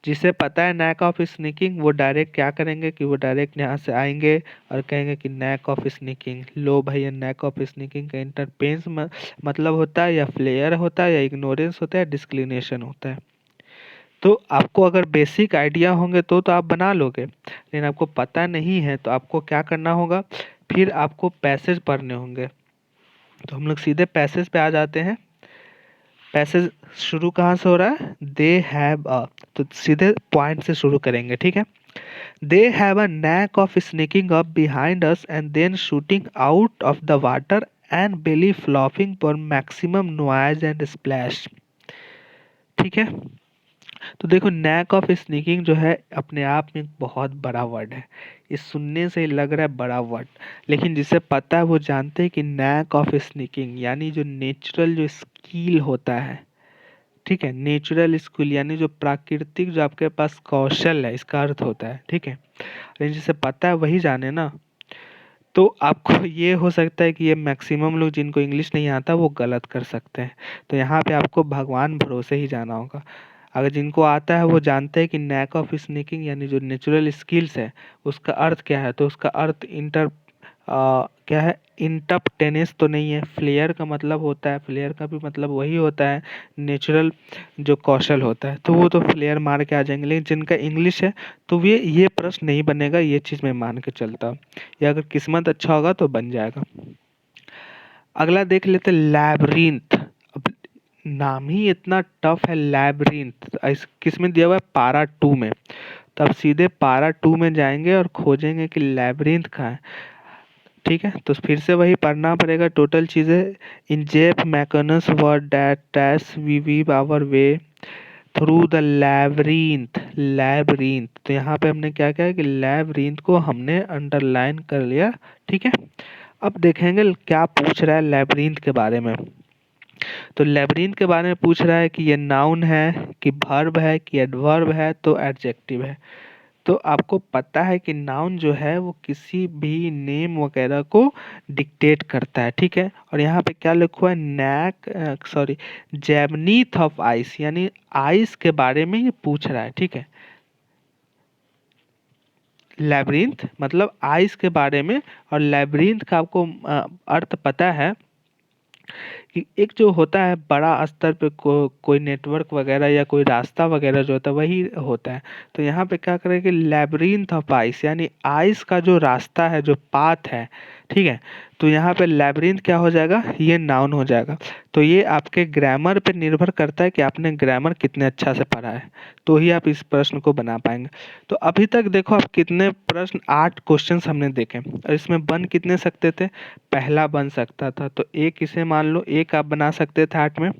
जिसे पता है नैक ऑफ स्नीकिंग वो डायरेक्ट क्या करेंगे कि वो डायरेक्ट यहाँ से आएंगे और कहेंगे कि नैक ऑफ स्नीकिंग। लो भैया, नैक ऑफ स्नीकिंग का इंटरपेंस मतलब होता है या फ्लेयर होता है या इग्नोरेंस होता है, डिस्क्लिनेशन होता है। तो आपको अगर बेसिक आइडिया होंगे तो आप बना लोगे, लेकिन आपको पता नहीं है तो आपको क्या करना होगा, फिर आपको पैसेज पढ़ने होंगे। तो हम लोग सीधे पैसेज पे आ जाते हैं। पैसेज शुरू कहाँ से हो रहा है, दे हैव अ, तो सीधे पॉइंट से शुरू करेंगे, ठीक है। They have a knack of sneaking up behind us and then shooting out of the water and belly flopping for maximum noise and splash, ठीक है। तो देखो नैक ऑफ स्नीकिंग जो है अपने आप में एक बहुत बड़ा वर्ड है, ये सुनने से ही लग रहा है बड़ा वर्ड, लेकिन जिसे पता है वो जानते हैं कि नैक ऑफ स्नीकिंग यानी जो नेचुरल जो स्किल होता है, ठीक है, नेचुरल स्किल यानी जो प्राकृतिक जो आपके पास कौशल है, इसका अर्थ होता है, ठीक है। लेकिन जिसे पता है वही जाने ना। तो आपको ये हो सकता है कि ये मैक्सिमम लोग जिनको इंग्लिश नहीं आता वो गलत कर सकते हैं, तो यहाँ पे आपको भगवान भरोसे ही जाना होगा। अगर जिनको आता है वो जानते हैं कि नैक ऑफ स्नीकिंग यानी जो नेचुरल स्किल्स है उसका अर्थ क्या है, तो उसका अर्थ क्या है, इंटप टेनिस तो नहीं है, फ्लेयर का मतलब होता है, फ्लेयर का भी मतलब वही होता है नेचुरल जो कौशल होता है, तो वो तो फ्लेयर मार के आ जाएंगे। लेकिन जिनका इंग्लिश है तो ये प्रश्न नहीं बनेगा, ये चीज़ मैं मान के चलता हूँ, या अगर किस्मत अच्छा होगा तो बन जाएगा। अगला देख लेते लैबरिंथ। अब नाम ही इतना टफ है लैबरिंथ, किस में दिया हुआ है, पारा टू में। तो अब सीधे पारा टू में जाएंगे और खोजेंगे कि लैबरिंथ कहाँ है, ठीक है। तो फिर से वही पढ़ना पड़ेगा टोटल चीज़ें। In Jeff MacInnis word that टैस we weave our way through the labyrinth, labyrinth, तो यहाँ पे हमने क्या किया कि लैबरिंथ को हमने अंडरलाइन कर लिया, ठीक है। अब देखेंगे क्या पूछ रहा है लैबरिंथ के बारे में। तो लैबरिंथ के बारे में पूछ रहा है कि ये नाउन है कि वर्ब है कि एडवर्ब है तो एडजेक्टिव है। तो आपको पता है कि नाउन जो है वो किसी भी नेम वगैरह को डिक्टेट करता है, ठीक है। और यहाँ पे क्या लिखा हुआ है, नैक सॉरी जैबनीथ ऑफ आइस, यानी आइस के बारे में ये पूछ रहा है, ठीक है। लैबरिंथ मतलब आइस के बारे में, और लैबरिंथ का आपको अर्थ पता है कि एक जो होता है बड़ा स्तर पे कोई नेटवर्क वगैरह या कोई रास्ता वगैरह जो होता है वही होता है। तो यहाँ पे क्या करें कि लैबरिंथ ऑफ आइस यानी आइस का जो रास्ता है, जो पाथ है, ठीक है। तो यहाँ पे लैबरिंथ क्या हो जाएगा, ये नाउन हो जाएगा। तो ये आपके ग्रामर पे निर्भर करता है कि आपने ग्रामर कितने अच्छा से पढ़ा है, तो ही आप इस प्रश्न को बना पाएंगे। तो अभी तक देखो आप कितने प्रश्न, 8 क्वेश्चंस हमने देखे और इसमें बन कितने सकते थे, पहला बन सकता था तो एक, इसे मान लो एक आप बना सकते थे 8 में,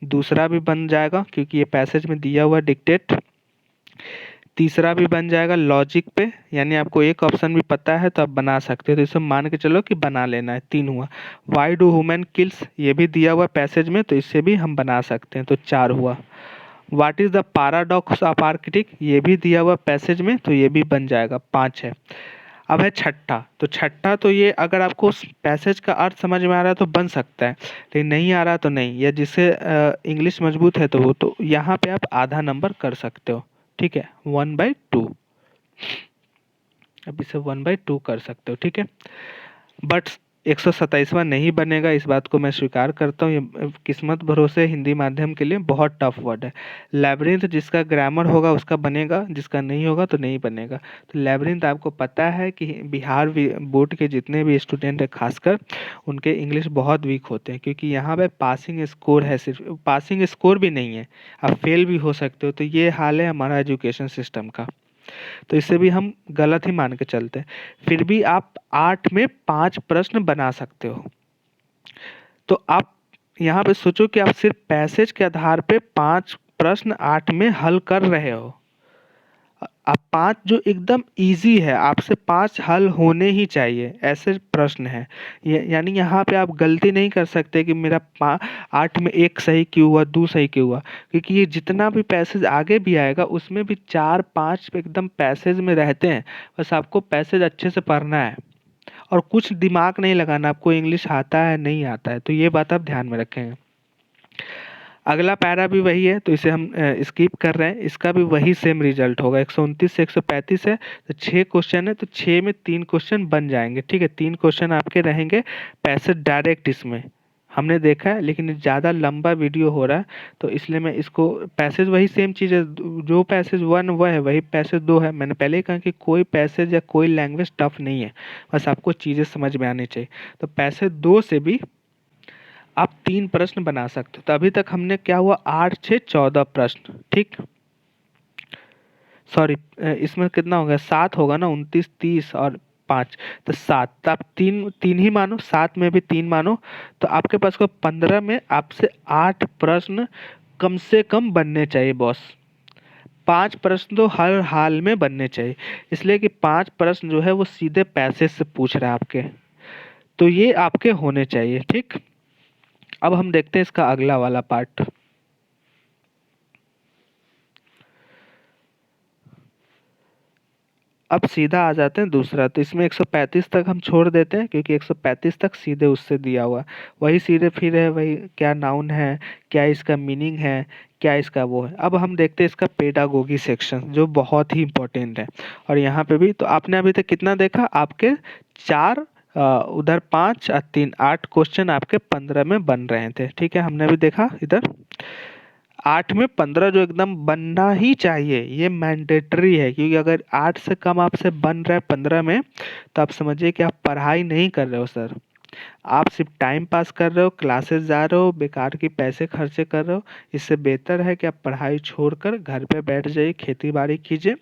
दूसरा भी बन जाएगा क्योंकि ये पैसेज में दिया हुआ डिक्टेट, तीसरा भी बन जाएगा लॉजिक पे, यानी आपको एक ऑप्शन भी पता है तो आप बना सकते हो, तो इसे मान के चलो कि बना लेना है, 3 हुआ। वाई डू वुमेन किल्स, ये भी दिया हुआ पैसेज में तो इससे भी हम बना सकते हैं, तो 4 हुआ। What is the paradox of Arctic, ये भी दिया हुआ पैसेज में तो ये भी बन जाएगा, 5 है। अब है छठा, तो छठा तो ये अगर आपको उस पैसेज का अर्थ समझ में आ रहा है तो बन सकता है, लेकिन नहीं आ रहा तो नहीं, या जिससे इंग्लिश मजबूत है तो वो, तो यहाँ पे आप आधा नंबर कर सकते हो, ठीक है, 1/2, अब इसे 1/2 कर सकते हो, ठीक है। बट 127वां नहीं बनेगा, इस बात को मैं स्वीकार करता हूँ। ये किस्मत भरोसे हिंदी माध्यम के लिए बहुत टफ वर्ड है। लैब्रिंथ जिसका ग्रामर होगा उसका बनेगा, जिसका नहीं होगा तो नहीं बनेगा। तो लैब्रिंथ आपको पता है कि बिहार बोर्ड के जितने भी स्टूडेंट हैं खासकर, उनके इंग्लिश बहुत वीक होते हैं, क्योंकि यहाँ पे पासिंग स्कोर है, सिर्फ पासिंग स्कोर भी नहीं है, आप फेल भी हो सकते हो। तो ये हाल है हमारा एजुकेशन सिस्टम का, तो इसे भी हम गलत ही मान के चलते हैं। फिर भी आप 8 में 5 प्रश्न बना सकते हो। तो आप यहाँ पे सोचो कि आप सिर्फ पैसेज के आधार पे 5 प्रश्न 8 में हल कर रहे हो। आप 5 जो एकदम इजी है, आपसे 5 हल होने ही चाहिए, ऐसे प्रश्न है। यानी यहाँ पे आप गलती नहीं कर सकते कि मेरा 8 में 1 सही क्यों हुआ, 2 सही क्यों हुआ, क्योंकि ये जितना भी पैसेज आगे भी आएगा उसमें भी 4-5 एकदम पैसेज में रहते हैं। बस आपको पैसेज अच्छे से पढ़ना है और कुछ दिमाग नहीं लगाना, आपको इंग्लिश आता है नहीं आता है, तो ये बात आप ध्यान में रखेंगे। अगला पैरा भी वही है, तो इसे हम स्किप कर रहे हैं। इसका भी वही सेम रिजल्ट होगा, 129 से 135 है, तो 6 क्वेश्चन है, तो 6 में 3 क्वेश्चन बन जाएंगे। ठीक है, 3 क्वेश्चन आपके रहेंगे पैसेज डायरेक्ट इसमें हमने देखा है, लेकिन ज़्यादा लंबा वीडियो हो रहा है, तो इसलिए मैं इसको पैसेज वही सेम चीज़ है, जो पैसेज 1 वह है वही पैसेज 2 है। मैंने पहले ही कहा कि कोई पैसेज या कोई लैंग्वेज टफ नहीं है, बस आपको चीज़ें समझ में आनी चाहिए। तो पैसेज 2 से भी आप 3 प्रश्न बना सकते हो। तो अभी तक हमने क्या हुआ, 8, 6, 14 प्रश्न। ठीक, सॉरी, इसमें कितना हो गया, 7 होगा ना, 29, 30 और 5, तो 7। तो आप तीन तीन ही मानो, 7 में भी 3 मानो, तो आपके पास को 15 में आपसे 8 प्रश्न कम से कम बनने चाहिए बॉस। 5 प्रश्न तो हर हाल में बनने चाहिए, इसलिए कि 5 प्रश्न जो है वो सीधे पैसेज से पूछ रहा है आपके, तो ये आपके होने चाहिए। ठीक, अब हम देखते हैं इसका अगला वाला पार्ट। अब सीधा आ जाते हैं दूसरा, तो इसमें 135 तक हम छोड़ देते हैं, क्योंकि 135 तक सीधे उससे दिया हुआ, वही सीधे फिर है, वही क्या नाउन है, क्या इसका मीनिंग है, क्या इसका वो है। अब हम देखते हैं इसका पेडागोगी सेक्शन, जो बहुत ही इंपॉर्टेंट है। और यहाँ पे भी तो आपने अभी तक कितना देखा, आपके 4 उधर 5 और 3 8 क्वेश्चन आपके 15 में बन रहे थे। ठीक है, हमने अभी देखा इधर 8 में 15 जो एकदम बनना ही चाहिए, ये मैंडेटरी है, क्योंकि अगर 8 से कम आपसे बन रहा है 15 में, तो आप समझिए कि आप पढ़ाई नहीं कर रहे हो सर, आप सिर्फ टाइम पास कर रहे हो, क्लासेस जा रहे हो, बेकार की पैसे खर्चे कर रहे हो। इससे बेहतर है कि आप पढ़ाई छोड़कर घर पे बैठ जाइए, खेती बाड़ी कीजिए,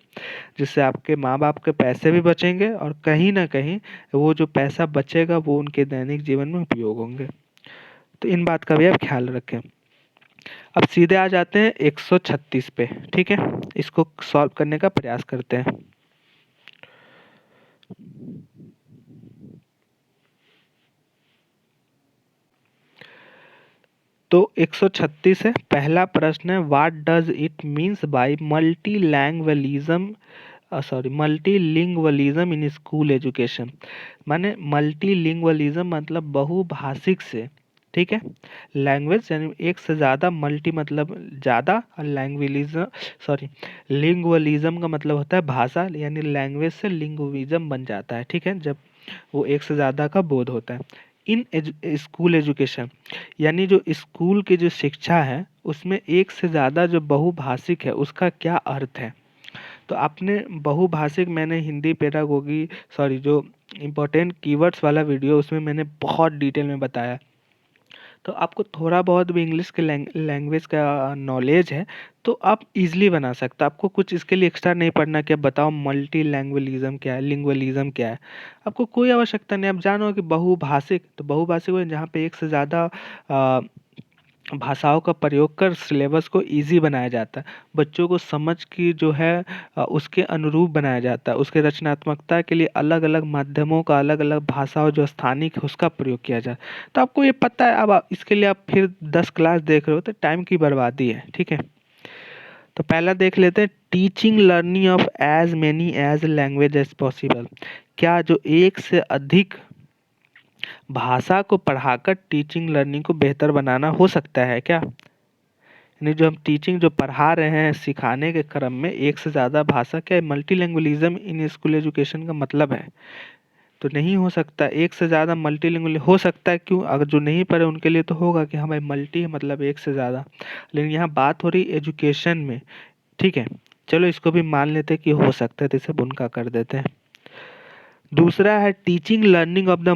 जिससे आपके माँ बाप के पैसे भी बचेंगे और कहीं ना कहीं वो जो पैसा बचेगा वो उनके दैनिक जीवन में उपयोग होंगे। तो इन बात का भी आप ख्याल रखें। अब सीधे आ जाते हैं 136 पे। ठीक है, इसको सॉल्व करने का प्रयास करते हैं। तो 136 है, पहला प्रश्न है, what does it means by multilingualism in school education. माने मल्टीलिंगुअलिज्म मतलब बहुभाषिक से, ठीक है, लैंग्वेज यानी एक से ज़्यादा, मल्टी मतलब ज़्यादा, और लिंगुअलिज्म का मतलब होता है भाषा, यानी लैंग्वेज से लिंगुइज्म बन जाता है। ठीक है, जब वो एक से ज़्यादा का बोध होता है। इन स्कूल एजुकेशन यानी जो स्कूल की जो शिक्षा है उसमें एक से ज़्यादा जो बहुभाषिक है उसका क्या अर्थ है। तो आपने बहुभाषिक, मैंने हिंदी पेडागोगी जो इम्पोर्टेंट कीवर्ड्स वाला वीडियो उसमें मैंने बहुत डिटेल में बताया। तो आपको थोड़ा बहुत भी इंग्लिश के लैंग्वेज का नॉलेज है तो आप इजीली बना सकते हैं। आपको कुछ इसके लिए एक्स्ट्रा नहीं पढ़ना कि आप बताओ मल्टी लैंग्वेलिज्म क्या है, लिंग्वलिज्म क्या है, आपको कोई आवश्यकता नहीं। आप जानो कि बहुभाषिक, तो बहुभाषिक है जहाँ पे एक से ज़्यादा भाषाओं का प्रयोग कर सिलेबस को इजी बनाया जाता है, बच्चों को समझ की जो है उसके अनुरूप बनाया जाता है, उसके रचनात्मकता के लिए अलग अलग माध्यमों का, अलग अलग भाषाओं जो स्थानिक है उसका प्रयोग किया जाए। तो आपको ये पता है, अब इसके लिए आप फिर 10 क्लास देख रहे हो तो टाइम की बर्बादी है। ठीक है, तो पहला देख लेते हैं, teaching learning of as many as language as possible. क्या जो एक से अधिक भाषा को पढ़ाकर टीचिंग लर्निंग को बेहतर बनाना हो सकता है क्या। यानी जो हम टीचिंग जो पढ़ा रहे हैं सिखाने के क्रम में एक से ज़्यादा भाषा, क्या मल्टीलैंग्वेलिज्म इन स्कूल एजुकेशन का मतलब है। तो नहीं हो सकता, एक से ज़्यादा मल्टीलिंगुअल हो सकता है, क्यों? अगर जो नहीं पढ़े उनके लिए तो होगा कि हाँ भाई मल्टी है मतलब एक से ज़्यादा, लेकिन यहाँ बात हो रही एजुकेशन में, ठीक है। चलो इसको भी मान लेते हैं कि हो सकता है, तो इसे बुनका कर देते हैं। दूसरा है teaching learning of the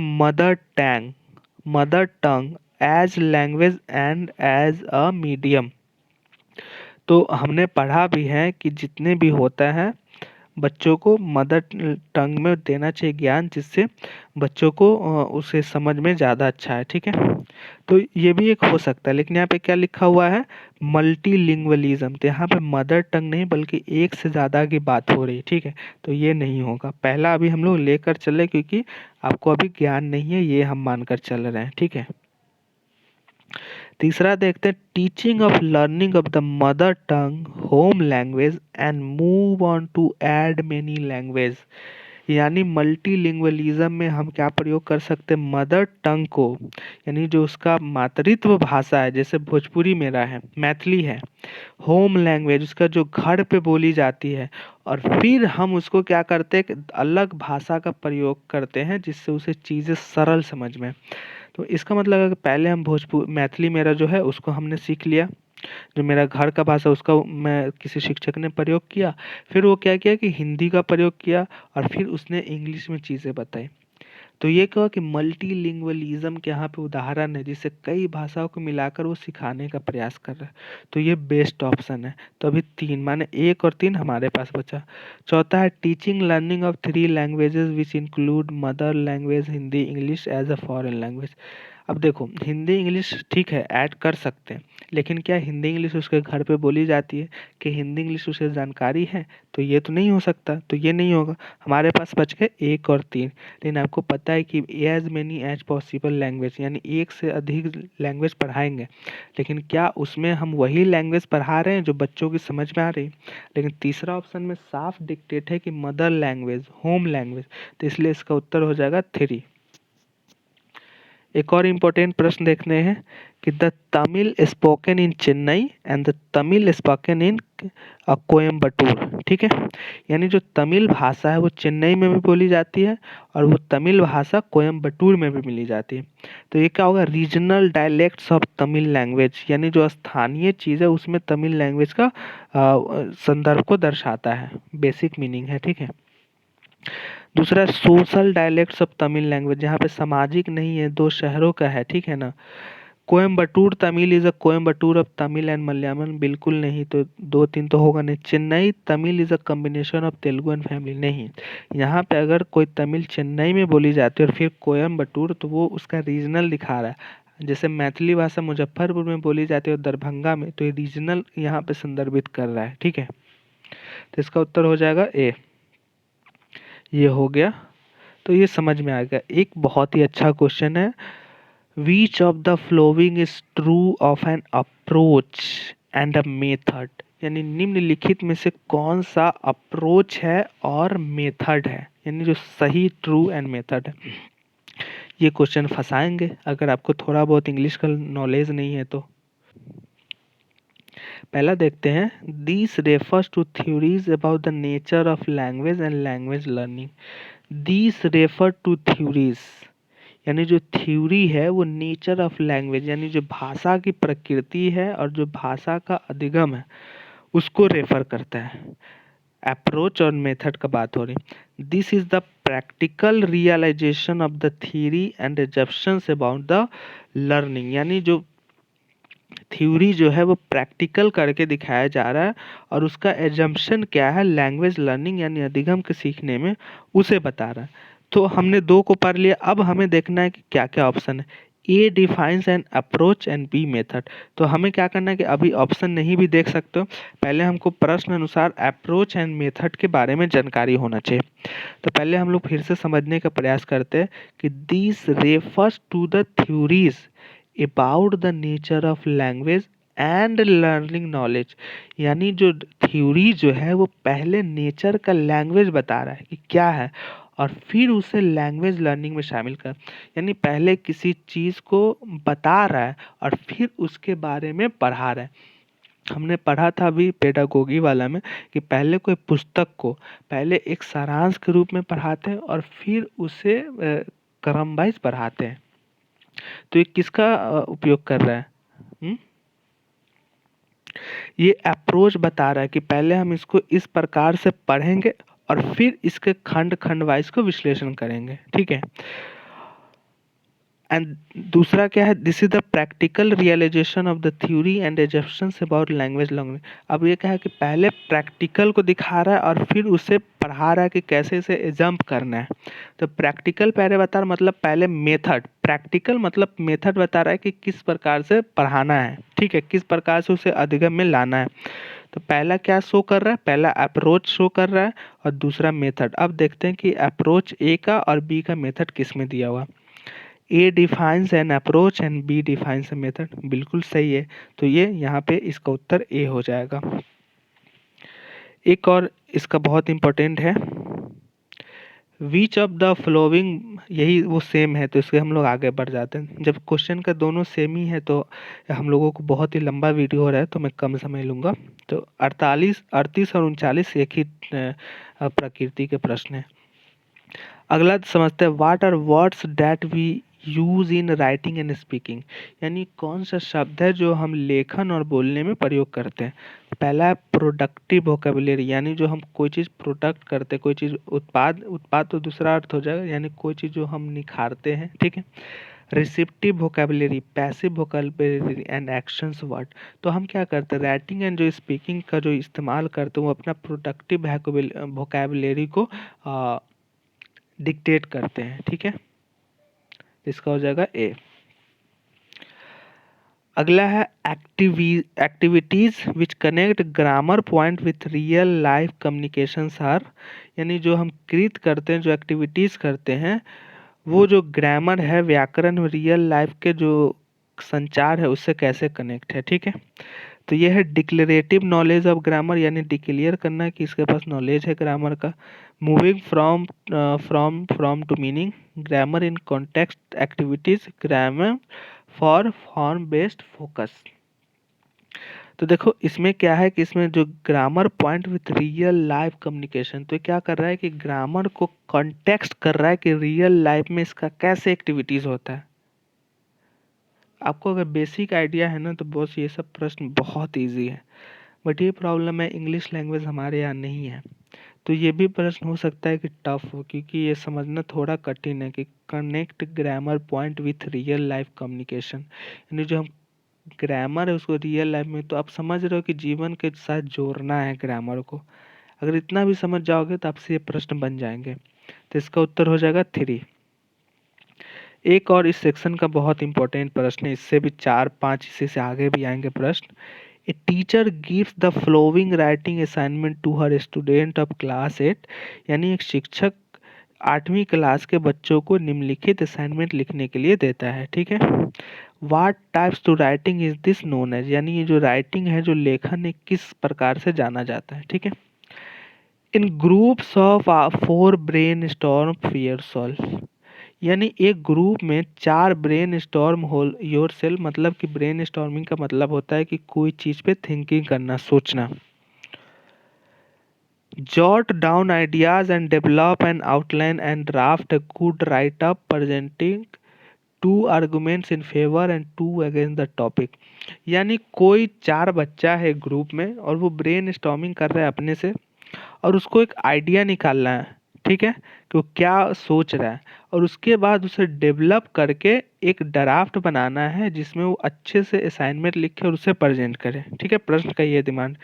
mother tongue as language and as a medium. तो हमने पढ़ा भी है कि जितने भी होता है बच्चों को मदर टंग में देना चाहिए ज्ञान, जिससे बच्चों को उसे समझ में ज़्यादा अच्छा है, ठीक है। तो ये भी एक हो सकता है, लेकिन यहाँ पे क्या लिखा हुआ है? मल्टीलिंगुअलिज्म। तो यहाँ पे मदर टंग नहीं बल्कि एक से ज़्यादा की बात हो रही है, ठीक है। तो ये नहीं होगा, पहला अभी हम लोग लेकर चले क्योंकि आपको अभी ज्ञान नहीं है, ये हम मानकर चल रहे हैं, ठीक है। तीसरा देखते हैं teaching of learning of the mother tongue home language and move on to add many language. यानी मल्टीलिंगुअलिज्म में हम क्या प्रयोग कर सकते हैं? मदर टंग को, यानी जो उसका मातृत्व भाषा है, जैसे भोजपुरी मेरा है, मैथिली है, होम लैंग्वेज उसका जो घर पे बोली जाती है, और फिर हम उसको क्या करते हैं कि अलग भाषा का प्रयोग करते हैं जिससे उसे चीज़ें सरल समझ में। तो इसका मतलब है कि पहले हम भोजपुर मैथिली मेरा जो है उसको हमने सीख लिया, जो मेरा घर का भाषा उसका मैं किसी शिक्षक ने प्रयोग किया, फिर वो क्या किया कि हिंदी का प्रयोग किया, और फिर उसने इंग्लिश में चीज़ें बताई। तो ये कहा कि मल्टीलिंगुअलिज्म के यहाँ पे उदाहरण है, जिससे कई भाषाओं को मिलाकर वो सिखाने का प्रयास कर रहा है। तो ये बेस्ट ऑप्शन है। तो अभी तीन माने एक और तीन हमारे पास बचा। चौथा है teaching learning of three languages which include mother language Hindi English as a foreign language. अब देखो हिंदी इंग्लिश ठीक है ऐड कर सकते हैं, लेकिन क्या हिंदी इंग्लिश उसके घर पे बोली जाती है? कि हिंदी इंग्लिश उसे जानकारी है? तो ये तो नहीं हो सकता, तो ये नहीं होगा। हमारे पास बच गए एक और तीन। लेकिन आपको पता है कि as many as possible language, यानी एक से अधिक लैंग्वेज पढ़ाएंगे, लेकिन क्या उसमें हम वही लैंग्वेज पढ़ा रहे हैं जो बच्चों की समझ में आ रही? लेकिन तीसरा ऑप्शन में साफ डिक्टेट है कि मदर लैंग्वेज होम लैंग्वेज, तो इसलिए इसका उत्तर हो जाएगा थ्री। एक और इम्पोर्टेंट प्रश्न देखते हैं कि the Tamil spoken in Chennai and the Tamil spoken in Coimbatore, ठीक है। यानी जो तमिल भाषा है वो चेन्नई में भी बोली जाती है, और वो तमिल भाषा कोयम्बटूर में भी मिली जाती है। तो ये क्या होगा? Regional dialects of Tamil language, यानी जो स्थानीय चीज़ है उसमें तमिल लैंग्वेज का संदर्भ को दर्शाता है, बेसिक मीनिंग है, ठीक है। दूसरा social dialects of Tamil language, जहाँ पे सामाजिक नहीं है, दो शहरों का है, ठीक है ना। Coimbatore Tamil is a Coimbatore of Tamil and Malayalam, बिल्कुल नहीं, तो दो तीन तो होगा नहीं। Chennai Tamil is a combination of Telugu and family, नहीं। यहाँ पे अगर कोई तमिल चेन्नई में बोली जाती है और फिर कोयम्बटूर, तो वो उसका रीजनल दिखा रहा है। जैसे मैथिली भाषा मुजफ्फरपुर में बोली जाती है और दरभंगा में, तो ये रीजनल यहाँ पे संदर्भित कर रहा है, ठीक है। तो इसका उत्तर हो जाएगा ए। ये हो गया, तो ये समझ में आ गया। एक बहुत ही अच्छा क्वेश्चन है, which of the following is true of N approach and a method, यानी निम्नलिखित में से कौन सा अप्रोच है और मेथड है, यानी जो सही ट्रू एंड मेथड है। ये क्वेश्चन फंसाएंगे अगर आपको थोड़ा बहुत इंग्लिश का नॉलेज नहीं है तो। पहला देखते हैं, this refers to theories about the nature of language and language learning. This refer to theories, यानी जो थ्योरी है वो नेचर ऑफ लैंग्वेज, यानी जो भाषा की प्रकृति है और जो भाषा का अधिगम है उसको रेफर करता है। अप्रोच और मेथड का बात हो रही। This is the practical realization of the theory and assumptions about the learning, यानी जो थ्योरी जो है वो प्रैक्टिकल करके दिखाया जा रहा है, और उसका एजम्पशन क्या है? लैंग्वेज लर्निंग यानी अधिगम के सीखने में, उसे बता रहा है। तो हमने दो को पढ़ लिया, अब हमें देखना है कि क्या क्या ऑप्शन है। A defines an approach and B method. तो हमें क्या करना है कि अभी ऑप्शन नहीं भी देख सकते हो, पहले हमको प्रश्न अनुसार अप्रोच एंड मेथड के बारे में जानकारी होना चाहिए। तो पहले हम लोग फिर से समझने का प्रयास करते हैं कि this refers to the theories about the nature of language and learning knowledge, यानी जो थ्योरी जो है वो पहले नेचर का लैंग्वेज बता रहा है कि क्या है, और फिर उसे लैंग्वेज लर्निंग में शामिल कर, यानी पहले किसी चीज़ को बता रहा है और फिर उसके बारे में पढ़ा रहा है। हमने पढ़ा था अभी पेडागोगी वाला में कि पहले कोई पुस्तक को पहले एक सारांश के रूप में पढ़ाते हैं और फिर उसे क्रम वाइज पढ़ाते हैं। तो ये किसका उपयोग कर रहा है? हुँ? ये अप्रोच बता रहा है कि पहले हम इसको इस प्रकार से पढ़ेंगे और फिर इसके खंड वाइज को विश्लेषण करेंगे, ठीक है। एंड दूसरा क्या है, this is the practical realization of the theory and assumptions about language learning. अब ये क्या है कि पहले प्रैक्टिकल को दिखा रहा है और फिर उसे पढ़ा रहा है कि कैसे इसे एजम्प करना है। तो प्रैक्टिकल पहले बता रहा, मतलब पहले मेथड, प्रैक्टिकल मतलब मेथड बता रहा है कि किस प्रकार से पढ़ाना है, ठीक है, किस प्रकार से उसे अधिगम में लाना है। तो पहला क्या शो कर रहा है, पहला अप्रोच शो कर रहा है और दूसरा मेथड। अब देखते हैं कि अप्रोच ए का और बी का मेथड किस में दिया हुआ। A defines an approach and B defines a method, बिल्कुल सही है। तो ये यहाँ पे इसका उत्तर ए हो जाएगा। एक और इसका बहुत इंपॉर्टेंट है, विच ऑफ द फ्लोइंग, यही वो सेम है तो इसके हम लोग आगे बढ़ जाते हैं। जब क्वेश्चन का दोनों सेम ही है तो हम लोगों को बहुत ही लंबा वीडियो हो रहा है तो मैं कम समय लूँगा। तो 38 और 39 एक ही प्रकृति के प्रश्न है। अगला समझते हैं, what are words that we use in writing and speaking, यानी कौन सा शब्द है जो हम लेखन और बोलने में प्रयोग करते हैं। पहला है प्रोडक्टिव वोकेबुलरी, यानी जो हम कोई चीज़ प्रोडक्ट करते हैं, कोई चीज़ उत्पाद, उत्पाद तो दूसरा अर्थ हो जाएगा, यानी कोई चीज़ जो हम निखारते हैं, ठीक है। Receptive vocabulary, passive vocabulary and actions word. तो हम क्या करते हैं, राइटिंग एंड जो स्पीकिंग का जो इस्तेमाल करते हैं वो अपना प्रोडक्टिव वोकेबुलरी को डिक्टेट करते हैं, ठीक है। इसका हो जाएगा ए। अगला है activities which connect grammar point with real life communications are, यानी जो हम कृत करते हैं, जो एक्टिविटीज करते हैं, वो जो ग्रामर है, व्याकरण, रियल लाइफ के जो संचार है उससे कैसे कनेक्ट है, ठीक है। तो ये है डिक्लेरेटिव नॉलेज ऑफ ग्रामर, यानी डिक्लेयर करना कि इसके पास नॉलेज है ग्रामर का। Moving from from to meaning, grammar in context activities, grammar for form based focus. तो देखो इसमें क्या है कि इसमें जो grammar point with real life communication, तो क्या कर रहा है कि ग्रामर को कॉन्टेक्स्ट कर रहा है कि रियल लाइफ में इसका कैसे एक्टिविटीज होता है। आपको अगर बेसिक आइडिया है ना तो बॉस ये सब प्रश्न बहुत इजी है, बट ये प्रॉब्लम है इंग्लिश लैंग्वेज हमारे यहाँ नहीं है। तो ये भी प्रश्न हो सकता है कि टफ हो, क्योंकि ये समझना थोड़ा कठिन है कि connect grammar point with real life communication, यानी जो हम ग्रामर है उसको रियल लाइफ में, तो आप समझ रहे हो कि जीवन के साथ जोड़ना है ग्रामर को। अगर इतना भी समझ जाओगे तो आपसे ये प्रश्न बन जाएंगे। तो इसका उत्तर हो जाएगा 3। एक और इस सेक्शन का बहुत इंपॉर्टेंट प्रश्न है, इससे भी 4-5 इसी से आगे भी आएंगे प्रश्न। A teacher gives the following writing assignment to her student of class 8, यानी एक शिक्षक 8वीं क्लास के बच्चों को निम्नलिखित असाइनमेंट लिखने के लिए देता है, ठीक है। What types to writing is this known as, यानी ये जो राइटिंग है, जो लेखन है, किस प्रकार से जाना जाता है, ठीक है। In groups of 4 brainstorm fear solve, यानी एक ग्रुप में 4 brainstorm whole yourself, मतलब कि ब्रेन स्टॉर्मिंग का मतलब होता है कि कोई चीज़ पे थिंकिंग करना, सोचना। Jot down ideas and develop an outline and draft a good right up presenting 2 arguments in favour and 2 against the topic, यानी कोई 4 बच्चा है ग्रुप में और वो ब्रेन स्टॉर्मिंग कर रहा है अपने से और उसको एक आइडिया निकालना है, ठीक है, कि वो क्या सोच रहा है, और उसके बाद उसे डेवलप करके एक ड्राफ्ट बनाना है जिसमें वो अच्छे से असाइनमेंट लिखे और उसे प्रेजेंट करे, ठीक है। प्रश्न का ये डिमांड,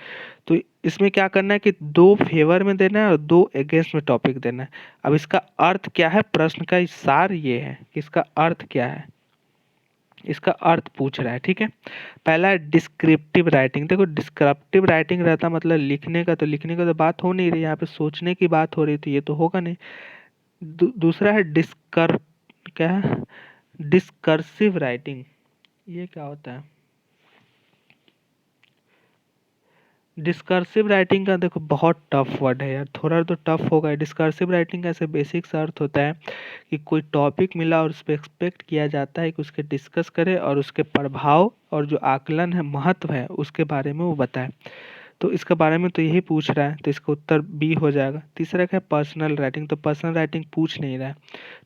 तो इसमें क्या करना है कि 2 फेवर में देना है और 2 अगेंस्ट में टॉपिक देना है। अब इसका अर्थ क्या है, प्रश्न का सार ये है कि इसका अर्थ क्या है, इसका अर्थ पूछ रहा है, ठीक है। पहला है डिस्क्रिप्टिव राइटिंग। देखो डिस्क्रिप्टिव राइटिंग रहता मतलब लिखने का, तो लिखने का तो बात हो नहीं रही, यहाँ पे सोचने की बात हो रही, तो ये तो होगा नहीं। दूसरा है क्या है, डिस्कर्सिव राइटिंग। ये क्या होता है, डिस्कर्सिव राइटिंग का देखो बहुत टफ वर्ड है यार, थोड़ा तो टफ होगा। डिस्कर्सिव राइटिंग का ऐसे बेसिक सा अर्थ होता है कि कोई टॉपिक मिला और उस पर एक्सपेक्ट किया जाता है कि उसके डिस्कस करे और उसके प्रभाव और जो आकलन है, महत्व है, उसके बारे में वो बताए। तो इसके बारे में तो यही पूछ रहा है, तो इसका उत्तर बी हो जाएगा। तीसरा क्या है, पर्सनल राइटिंग, तो पर्सनल राइटिंग पूछ नहीं रहा है।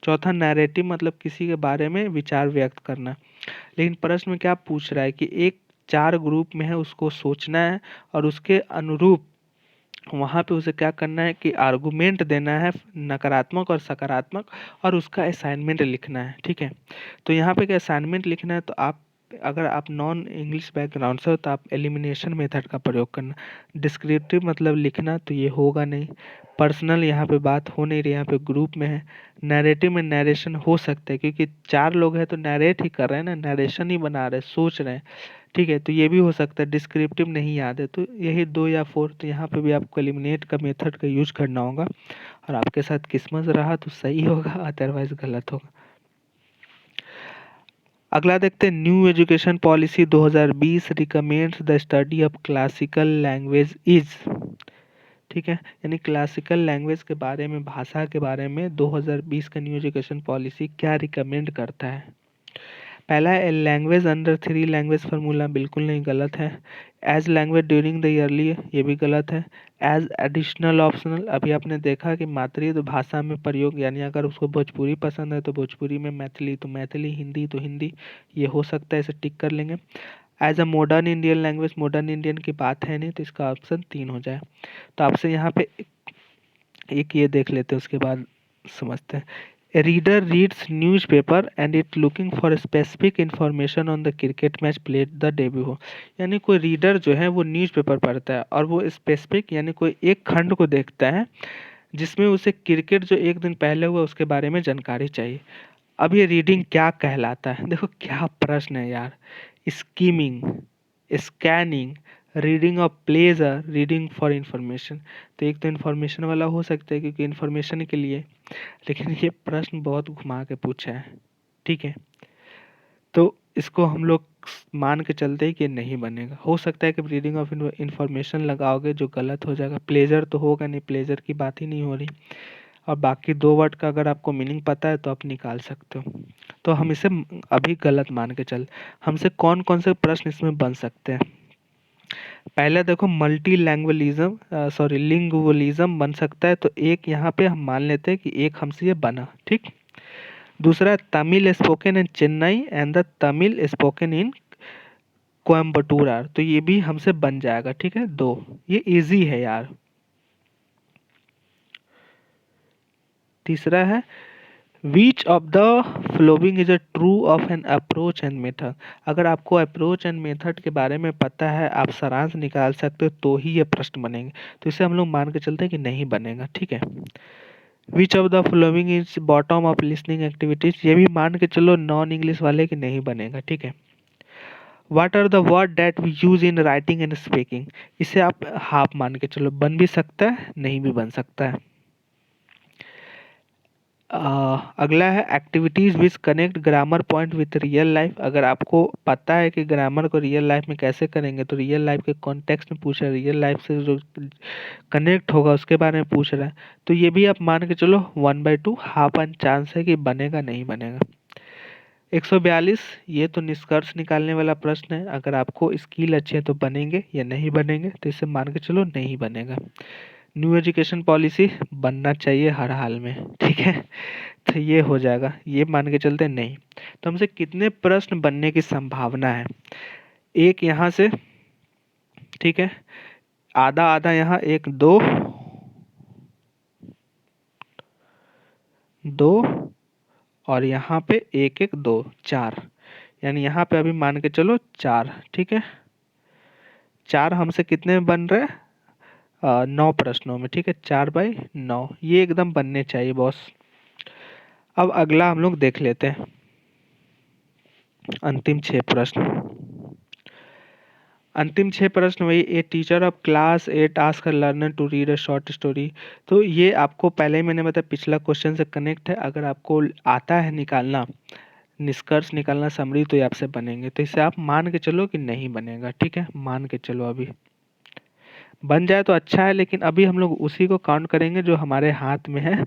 चौथा नैरेटिव, मतलब किसी के बारे में विचार व्यक्त करना। लेकिन प्रश्न में क्या पूछ रहा है कि एक चार ग्रुप में है, उसको सोचना है और उसके अनुरूप वहाँ पे उसे क्या करना है कि आर्गुमेंट देना है, नकारात्मक और सकारात्मक, और उसका असाइनमेंट लिखना है। ठीक है, तो यहाँ पे क्या असाइनमेंट लिखना है, तो आप अगर आप नॉन इंग्लिश बैकग्राउंड से हो तो आप एलिमिनेशन मेथड का प्रयोग करना। डिस्क्रिप्टिव मतलब लिखना, तो ये होगा नहीं। पर्सनल यहाँ पे बात हो नहीं रही, यहाँ पे ग्रुप में है। नैरेटिव में नैरेशन हो सकता है, क्योंकि चार लोग हैं तो नैरेट ही कर रहे हैं ना, नैरेशन ही बना रहे हैं, सोच रहे हैं। ठीक है, तो ये भी हो सकता है। डिस्क्रिप्टिव नहीं याद है, तो यही दो या फोर, तो यहाँ पे भी आपको एलिमिनेट का मेथड का यूज करना होगा। और आपके साथ किस्मत रहा तो सही होगा, अदरवाइज गलत होगा। अगला देखते हैं, new education policy 2020 recommends the study of classical language is. ठीक है, यानी क्लासिकल लैंग्वेज के बारे में, भाषा के बारे में 2020 का न्यू एजुकेशन पॉलिसी क्या रिकमेंड करता है। पहला है language under three language formula, बिल्कुल नहीं, गलत है। As language during the early, ये भी गलत है। एज एडिशनल ऑप्शनल, अभी आपने देखा कि मातृ भाषा में प्रयोग, यानी अगर उसको भोजपुरी पसंद है तो भोजपुरी में, मैथिली तो मैथिली, हिंदी तो हिंदी, ये हो सकता है, इसे टिक कर लेंगे। As a modern Indian language, modern Indian की बात है नहीं, तो इसका ऑप्शन 3 हो जाए। तो आपसे यहाँ पे एक ये देख लेते हैं, उसके बाद समझते हैं। A reader reads newspaper and it looking for specific information on the cricket match played the day before। यानी कोई रीडर जो है वो न्यूज़पेपर पढ़ता है और वो स्पेसिफिक, यानी कोई एक खंड को देखता है जिसमें उसे क्रिकेट जो एक दिन पहले हुआ उसके बारे में जानकारी चाहिए। अब ये रीडिंग क्या कहलाता है, देखो क्या प्रश्न है यार। Skimming, scanning, reading of pleasure, reading for information. तो एक तो इंफॉर्मेशन वाला हो सकता है क्योंकि इंफॉर्मेशन के लिए, लेकिन ये प्रश्न बहुत घुमा के पूछा है। ठीक है, तो इसको हम लोग मान के चलते हैं कि नहीं बनेगा। हो सकता है कि रीडिंग ऑफ इंफॉर्मेशन लगाओगे जो गलत हो जाएगा। प्लेजर तो होगा नहीं, प्लेजर की बात ही नहीं हो रही। और बाकी दो वर्ड का अगर आपको मीनिंग पता है तो आप निकाल सकते हो। तो हम इसे अभी गलत मान के चल। हमसे कौन कौन से प्रश्न इसमें बन सकते हैं। पहले देखो, मल्टी लैंग्वेलिज्म, सॉरी लिंगुअलिज्म बन सकता है, तो एक यहाँ पे हम मान लेते हैं कि एक हमसे ये बना। ठीक, दूसरा Tamil spoken in Chennai and the Tamil spoken in Coimbatore are, तो ये भी हमसे बन जाएगा। ठीक है, दो, ये इजी है यार। तीसरा है, which of the following is a true of N approach and method. अगर आपको अप्रोच एंड मेथड के बारे में पता है, आप सारांश निकाल सकते हो, तो ही ये प्रश्न बनेंगे। तो इसे हम लोग मान के चलते हैं कि नहीं बनेगा। ठीक है, which of the following is bottom of listening activities, ये भी मान के चलो नॉन इंग्लिश वाले कि नहीं बनेगा। ठीक है, what are the word that we use in writing and speaking, इसे आप हाफ मान के चलो, बन भी सकता है, नहीं भी बन सकता है। अगला है activities which connect grammar point with real life. अगर आपको पता है कि ग्रामर को रियल लाइफ में कैसे करेंगे, तो रियल लाइफ के कॉन्टेक्स्ट में पूछ रहा है, रियल लाइफ से जो कनेक्ट होगा उसके बारे में पूछ रहा है, तो ये भी आप मान के चलो 1/2 हाफ एंड चांस है कि बनेगा, नहीं बनेगा। 142, ये तो निष्कर्ष निकालने वाला प्रश्न है। अगर आपको स्किल अच्छी है तो बनेंगे या नहीं बनेंगे, तो इसे मान के चलो नहीं बनेगा। न्यू एजुकेशन पॉलिसी बनना चाहिए हर हाल में। ठीक है, तो ये हो जाएगा, ये मान के चलते नहीं। तो हमसे कितने प्रश्न बनने की संभावना है, एक यहाँ से, ठीक है, आधा आधा यहाँ, एक दो, दो, और यहाँ पे एक एक दो, चार, यानी यहाँ पे अभी मान के चलो चार। ठीक है, चार हमसे कितने में बन रहे हैं, 9 प्रश्नों में। ठीक है, 4/9, ये एकदम बनने चाहिए बॉस। अब अगला हम लोग देख लेते हैं, अंतिम 6 प्रश्न। अंतिम 6 प्रश्न वही, a teacher of class 8 ask a learner to read a short story. तो ये आपको पहले ही मैंने बताया, पिछला क्वेश्चन से कनेक्ट है। अगर आपको आता है निकालना, निष्कर्ष निकालना, समरी, तो ये आपसे बनेंगे। तो इसे आप मान के चलो कि नहीं बनेगा। ठीक है, मान के चलो अभी। बन जाए तो अच्छा है, लेकिन अभी हम लोग उसी को काउंट करेंगे जो हमारे हाथ में है,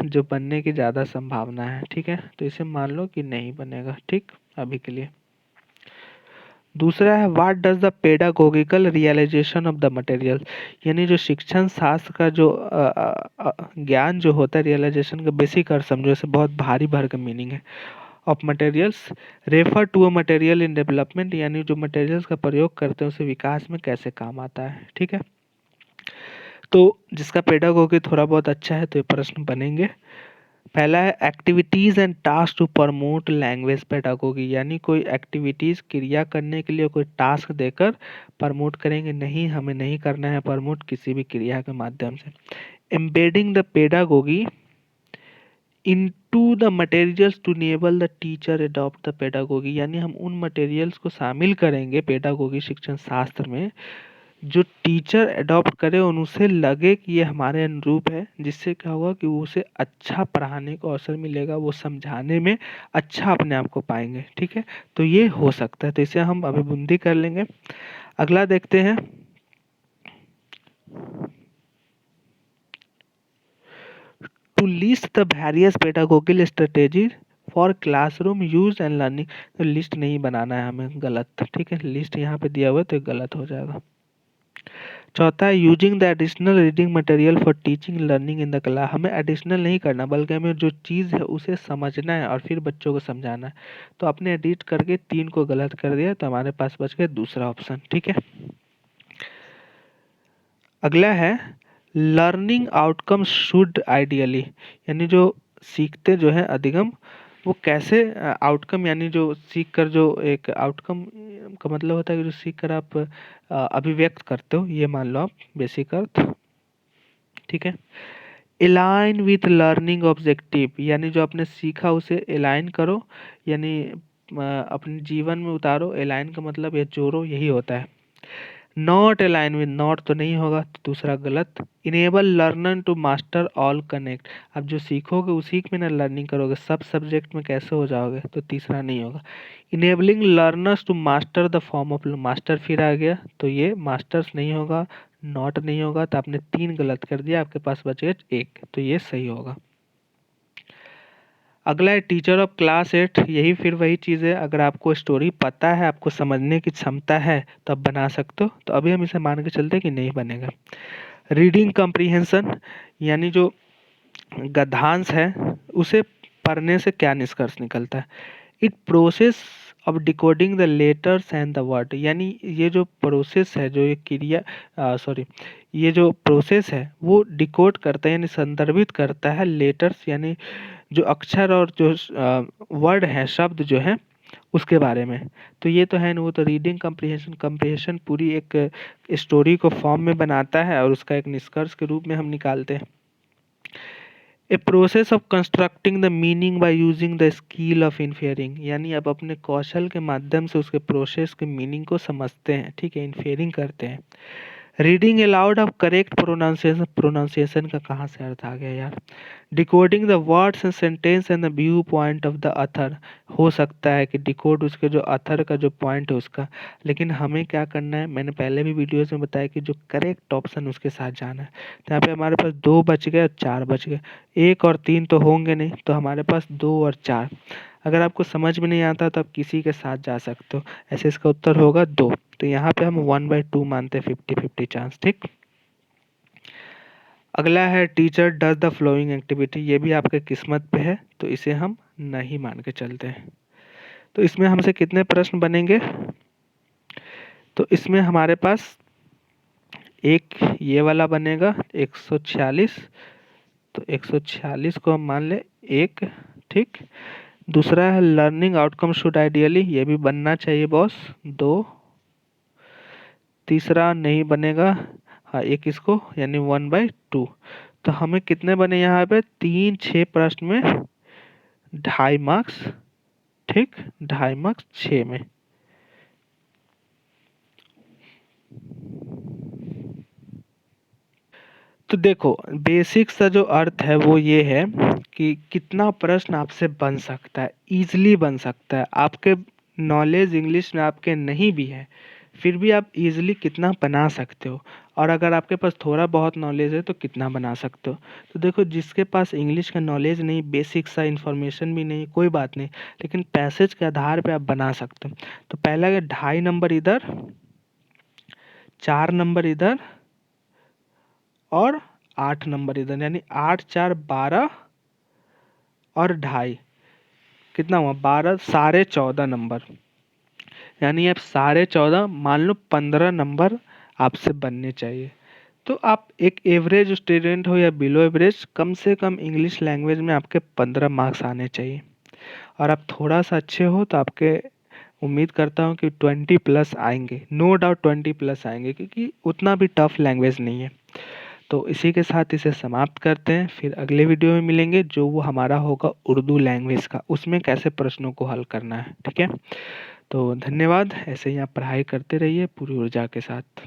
जो बनने की ज़्यादा संभावना है। ठीक है, तो इसे मान लो कि नहीं बनेगा, ठीक, अभी के लिए। दूसरा है what does the pedagogical realisation of the material, यानी जो शिक्षण शास्त्र का जो ज्ञान जो होता है, रियलाइजेशन का बेसिक अर्थ समझो, इसे बहुत भारी भरकम मीनिंग है। Of materials refer to a material in development, यानी जो मटेरियल्स का प्रयोग करते हैं उसे विकास में कैसे काम आता है। ठीक है, तो जिसका पेडागोगी थोड़ा बहुत अच्छा है तो ये प्रश्न बनेंगे। पहला है activities and task to promote language pedagogy, यानी कोई एक्टिविटीज क्रिया करने के लिए कोई टास्क देकर प्रमोट करेंगे, नहीं हमें नहीं करना है प्रमोट किसी भी क्रिया के माध्यम से। Embedding the pedagogy into the materials to enable the teacher adopt the pedagogy, यानी हम उन मटेरियल्स को शामिल करेंगे पेडागोगी शिक्षण शास्त्र में जो टीचर अडॉप्ट करे और उसे लगे कि ये हमारे अनुरूप है, जिससे क्या होगा कि वो उसे अच्छा पढ़ाने का अवसर मिलेगा, वो समझाने में अच्छा अपने आप को पाएंगे। ठीक है, तो ये हो सकता है, तो इसे हम अभी बूंदी कर लेंगे। अगला देखते हैं, to list the various pedagogical strategy for classroom use and learning, तो लिस्ट नहीं बनाना है हमें, गलत। ठीक है, लिस्ट यहाँ पे दिया हुआ है तो गलत हो जाएगा। चौथा है using the additional reading material for teaching learning in the class, हमें एडिशनल नहीं करना बल्कि हमें जो चीज़ है उसे समझना है और फिर बच्चों को समझाना है। तो आपने एडिट करके 3 को गलत कर दिया, तो हमारे पास बच गया दूसरा ऑप्शन। ठीक है, अगला है लर्निंग आउटकम शुड आइडियली, यानी जो सीखते जो है अधिगम वो कैसे आउटकम, यानी जो सीख कर जो एक आउटकम का मतलब होता है कि जो सीख कर आप अभिव्यक्त करते हो, ये मान लो आप बेसिक अर्थ। ठीक है, अलाइन विथ लर्निंग ऑब्जेक्टिव, यानी जो आपने सीखा उसे अलाइन करो, यानी अपने जीवन में उतारो। अलाइन का मतलब ये जोड़ो, यही होता है। नॉट अलाइन विद, नॉट तो नहीं होगा, तो दूसरा गलत। Enable learner to master all connect, अब जो सीखोगे उसी में ना लर्निंग करोगे, सब सब्जेक्ट में कैसे हो जाओगे, तो तीसरा नहीं होगा। Enabling learners to master the form of, master फिर आ गया तो ये मास्टर्स नहीं होगा, नॉट नहीं होगा, तो आपने 3 गलत कर दिया, आपके पास बचे 1, तो ये सही होगा। अगला है टीचर ऑफ क्लास 8, यही फिर वही चीज़ है, अगर आपको स्टोरी पता है, आपको समझने की क्षमता है तो आप बना सकते हो, तो अभी हम इसे मान के चलते हैं कि नहीं बनेगा। रीडिंग कम्प्रीहेंशन, यानी जो गद्यांश है उसे पढ़ने से क्या निष्कर्ष निकलता है। It process of decoding the letters and the word, यानी ये जो प्रोसेस है, जो ये क्रिया सॉरी ये जो प्रोसेस है वो डिकोड करता है, यानी संदर्भित करता है लेटर्स, यानी जो अक्षर और जो वर्ड है, शब्द जो है उसके बारे में। तो ये तो है ना, वो तो रीडिंग कम्प्रीहेंशन, कम्प्रीहेंशन पूरी एक स्टोरी को फॉर्म में बनाता है और उसका एक निष्कर्ष के रूप में हम निकालते हैं। A process of constructing the meaning by using the skill of inferring, यानी आप अपने कौशल के माध्यम से उसके प्रोसेस के मीनिंग को समझते हैं। ठीक है, इन्फेयरिंग करते हैं। Reading allowed of correct pronunciation, pronunciation का कहाँ से अर्थ आ गया यार। Decoding the words and sentence and the view point of the Athar, हो सकता है कि डिकोड उसके जो अथर का जो पॉइंट है उसका, लेकिन हमें क्या करना है, मैंने पहले भी वीडियोस में बताया कि जो करेक्ट ऑप्शन उसके साथ जाना है। तो यहाँ पे हमारे पास 2 बच गए और 4 बच गए, 1 और 3 तो होंगे नहीं, तो हमारे पास 2 और 4। अगर आपको समझ में नहीं आता तो आप किसी के साथ जा सकते हो, ऐसे इसका उत्तर होगा 2। तो यहाँ पे हम 1/2 मानते हैं, 50-50 चांस। ठीक, अगला है teacher does the flowing activity, ये भी आपके किस्मत पे है, तो इसे हम नहीं मान के चलते हैं। तो इसमें हमसे कितने प्रश्न बनेंगे, तो इसमें हमारे पास एक ये वाला बनेगा 146, तो 146 को हम मान ले 1। ठीक, दूसरा है लर्निंग आउटकम शुड आइडियली, ये भी बनना चाहिए बॉस, 2। तीसरा नहीं बनेगा, हाँ एक इसको, यानी 1/2। तो हमें कितने बने यहाँ पे, 3 6 प्रश्न में 2.5 मार्क्स। ठीक, 2.5 मार्क्स 6 में। तो देखो बेसिक सा जो अर्थ है वो ये है कि कितना प्रश्न आपसे बन सकता है, इजीली बन सकता है। आपके नॉलेज इंग्लिश में आपके नहीं भी है, फिर भी आप इजीली कितना बना सकते हो। और अगर आपके पास थोड़ा बहुत नॉलेज है तो कितना बना सकते हो। तो देखो, जिसके पास इंग्लिश का नॉलेज नहीं, बेसिक सा इन्फॉर्मेशन भी नहीं, कोई बात नहीं, लेकिन पैसेज के आधार पे आप बना सकते हो। तो पहला है 2.5 नंबर इधर, 4 नंबर इधर और 8 नंबर इधर, यानी 8 4 12 और 2.5 कितना हुआ 12, 14.5 नंबर। यानी आप 14.5 मान लो 15 नंबर आपसे बनने चाहिए। तो आप एक एवरेज स्टूडेंट हो या बिलो एवरेज, कम से कम इंग्लिश लैंग्वेज में आपके 15 मार्क्स आने चाहिए। और आप थोड़ा सा अच्छे हो तो आपके उम्मीद करता हूँ कि 20 प्लस आएंगे, नो डाउट 20 प्लस आएंगे, क्योंकि उतना भी टफ लैंग्वेज नहीं है। तो इसी के साथ इसे समाप्त करते हैं, फिर अगले वीडियो में मिलेंगे जो वो हमारा होगा उर्दू लैंग्वेज का, उसमें कैसे प्रश्नों को हल करना है। ठीक है, तो धन्यवाद। ऐसे ही आप पढ़ाई करते रहिए पूरी ऊर्जा के साथ।